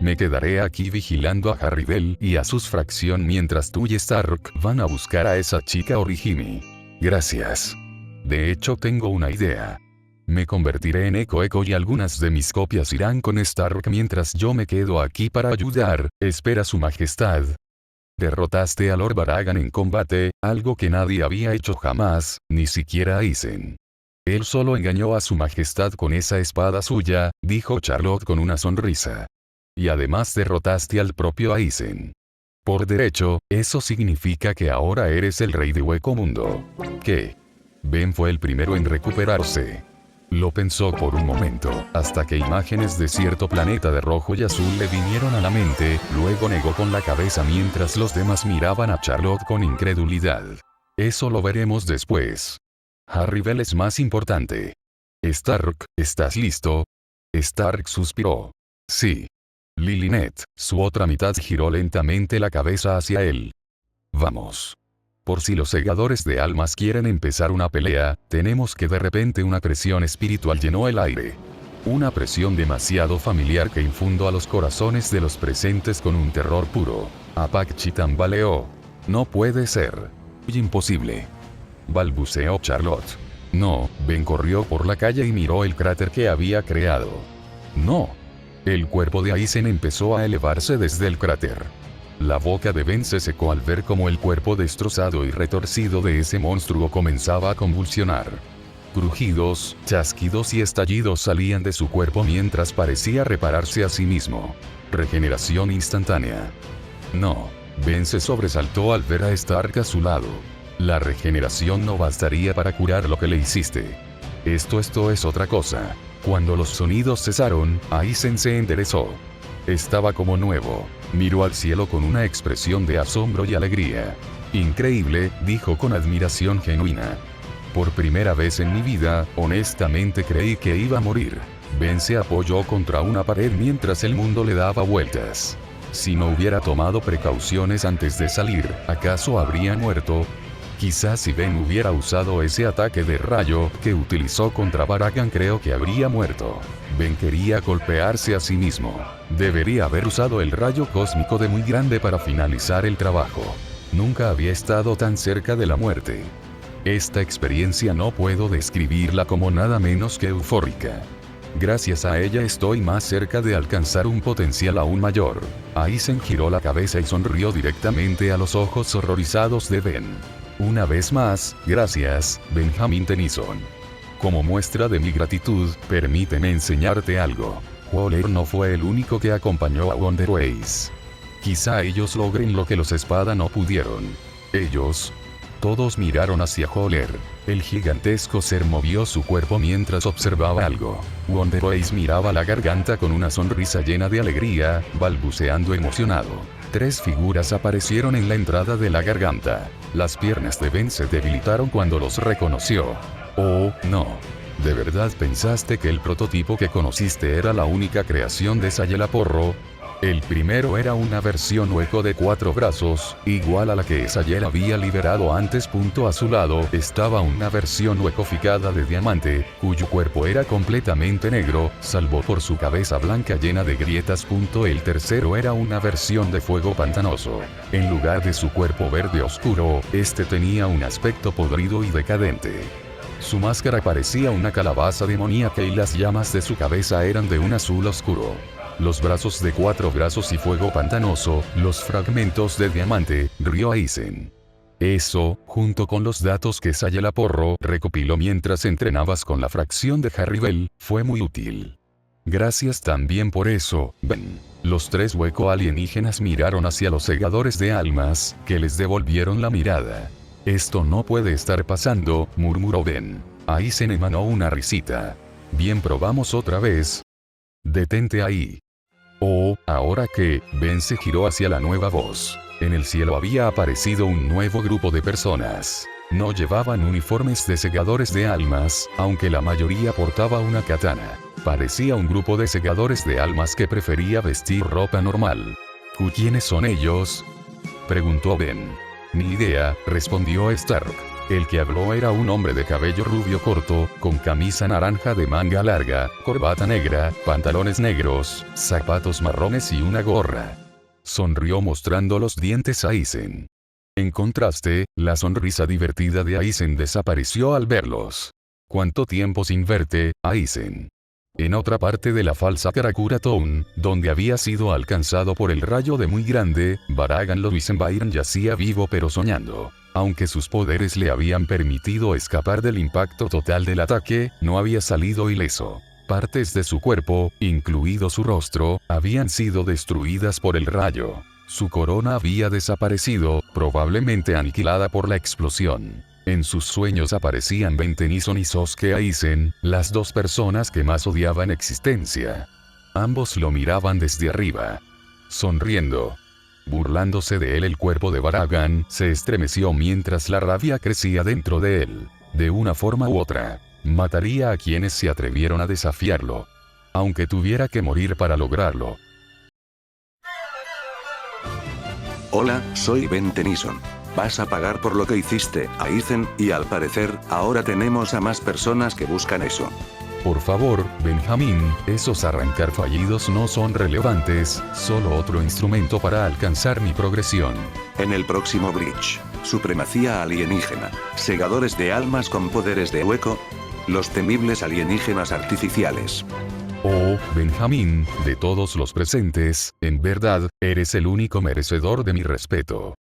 Me quedaré aquí vigilando a Harribel y a sus fracción mientras tú y Stark van a buscar a esa chica Orihime. Gracias. De hecho tengo una idea. Me convertiré en Echo y algunas de mis copias irán con Stark mientras yo me quedo aquí para ayudar, espera Su Majestad. Derrotaste a Lord Baragan en combate, algo que nadie había hecho jamás, ni siquiera Aizen. Él solo engañó a Su Majestad con esa espada suya, dijo Charlotte con una sonrisa. Y además derrotaste al propio Aizen. Por derecho, eso significa que ahora eres el rey de Hueco Mundo. ¿Qué? Ben fue el primero en recuperarse. Lo pensó por un momento, hasta que imágenes de cierto planeta de rojo y azul le vinieron a la mente, luego negó con la cabeza mientras los demás miraban a Charlotte con incredulidad. Eso lo veremos después. Harribel es más importante. Stark, ¿estás listo? Stark suspiró. Sí. Lilinette, su otra mitad giró lentamente la cabeza hacia él. Vamos. Por si los segadores de almas quieren empezar una pelea, tenemos que de repente una presión espiritual llenó el aire. Una presión demasiado familiar que infundó a los corazones de los presentes con un terror puro. Apache tambaleó. No puede ser. Imposible. Balbuceó Charlotte. No, Ben corrió por la calle y miró el cráter que había creado. No. El cuerpo de Aizen empezó a elevarse desde el cráter. La boca de Ben se secó al ver cómo el cuerpo destrozado y retorcido de ese monstruo comenzaba a convulsionar. Crujidos, chasquidos y estallidos salían de su cuerpo mientras parecía repararse a sí mismo. Regeneración instantánea. No. Ben se sobresaltó al ver a Stark a su lado. La regeneración no bastaría para curar lo que le hiciste. Esto es otra cosa. Cuando los sonidos cesaron, Aizen se enderezó. Estaba como nuevo. Miró al cielo con una expresión de asombro y alegría. Increíble, dijo con admiración genuina. Por primera vez en mi vida, honestamente creí que iba a morir. Ben se apoyó contra una pared mientras el mundo le daba vueltas. Si no hubiera tomado precauciones antes de salir, ¿acaso habría muerto? Quizás si Ben hubiera usado ese ataque de rayo que utilizó contra Baragan creo que habría muerto. Ben quería golpearse a sí mismo. Debería haber usado el rayo cósmico de muy grande para finalizar el trabajo. Nunca había estado tan cerca de la muerte. Esta experiencia no puedo describirla como nada menos que eufórica. Gracias a ella estoy más cerca de alcanzar un potencial aún mayor. Aizen giró la cabeza y sonrió directamente a los ojos horrorizados de Ben. Una vez más, gracias, Benjamin Tennyson. Como muestra de mi gratitud, permíteme enseñarte algo. Waller no fue el único que acompañó a Wonder Race. Quizá ellos logren lo que los Espada no pudieron. Ellos. Todos miraron hacia Waller. El gigantesco ser movió su cuerpo mientras observaba algo. Wonder Race miraba la garganta con una sonrisa llena de alegría, balbuceando emocionado. 3 figuras aparecieron en la entrada de la garganta. Las piernas de Ben se debilitaron cuando los reconoció. Oh, no. ¿De verdad pensaste que el prototipo que conociste era la única creación de Sayela Porro? El primero era una versión hueco de 4 brazos, igual a la que Sayela había liberado antes. A su lado estaba una versión huecoficada de diamante, cuyo cuerpo era completamente negro, salvo por su cabeza blanca llena de grietas. El tercero era una versión de fuego pantanoso. En lugar de su cuerpo verde oscuro, este tenía un aspecto podrido y decadente. Su máscara parecía una calabaza demoníaca y las llamas de su cabeza eran de un azul oscuro. los brazos de 4 brazos y fuego pantanoso, los fragmentos de diamante, rió Aizen. Eso, junto con los datos que Sayala Porro recopiló mientras entrenabas con la fracción de Harribel, fue muy útil. Gracias también por eso, Ben. Los 3 hueco alienígenas miraron hacia los segadores de almas, que les devolvieron la mirada. Esto no puede estar pasando, murmuró Ben. Aizen emanó una risita. Bien, probamos otra vez. Detente ahí. Oh, ahora que, Ben se giró hacia la nueva voz. En el cielo había aparecido un nuevo grupo de personas. No llevaban uniformes de segadores de almas, aunque la mayoría portaba una katana. Parecía un grupo de segadores de almas que prefería vestir ropa normal. ¿Quiénes son ellos?, preguntó Ben. Ni idea, respondió Stark. El que habló era un hombre de cabello rubio corto, con camisa naranja de manga larga, corbata negra, pantalones negros, zapatos marrones y una gorra. Sonrió mostrando los dientes a Aizen. En contraste, la sonrisa divertida de Aizen desapareció al verlos. ¿Cuánto tiempo sin verte, Aizen? En otra parte de la falsa Karakura Town, donde había sido alcanzado por el rayo de muy grande, Baragan Lovisenbyron yacía vivo pero soñando. Aunque sus poderes le habían permitido escapar del impacto total del ataque, no había salido ileso. Partes de su cuerpo, incluido su rostro, habían sido destruidas por el rayo. Su corona había desaparecido, probablemente aniquilada por la explosión. En sus sueños aparecían Ben Tennyson y Sosuke Aizen, las 2 personas que más odiaba en existencia. Ambos lo miraban desde arriba, sonriendo. Burlándose de él, el cuerpo de Baragan se estremeció mientras la rabia crecía dentro de él. De una forma u otra, mataría a quienes se atrevieron a desafiarlo, aunque tuviera que morir para lograrlo. Hola, soy Ben Tennyson. Vas a pagar por lo que hiciste, Aizen, y al parecer, ahora tenemos a más personas que buscan eso. Por favor, Benjamín, esos arrancar fallidos no son relevantes, solo otro instrumento para alcanzar mi progresión. En el próximo Bridge, supremacía alienígena, segadores de almas con poderes de hueco, los temibles alienígenas artificiales. Oh, Benjamín, de todos los presentes, en verdad, eres el único merecedor de mi respeto.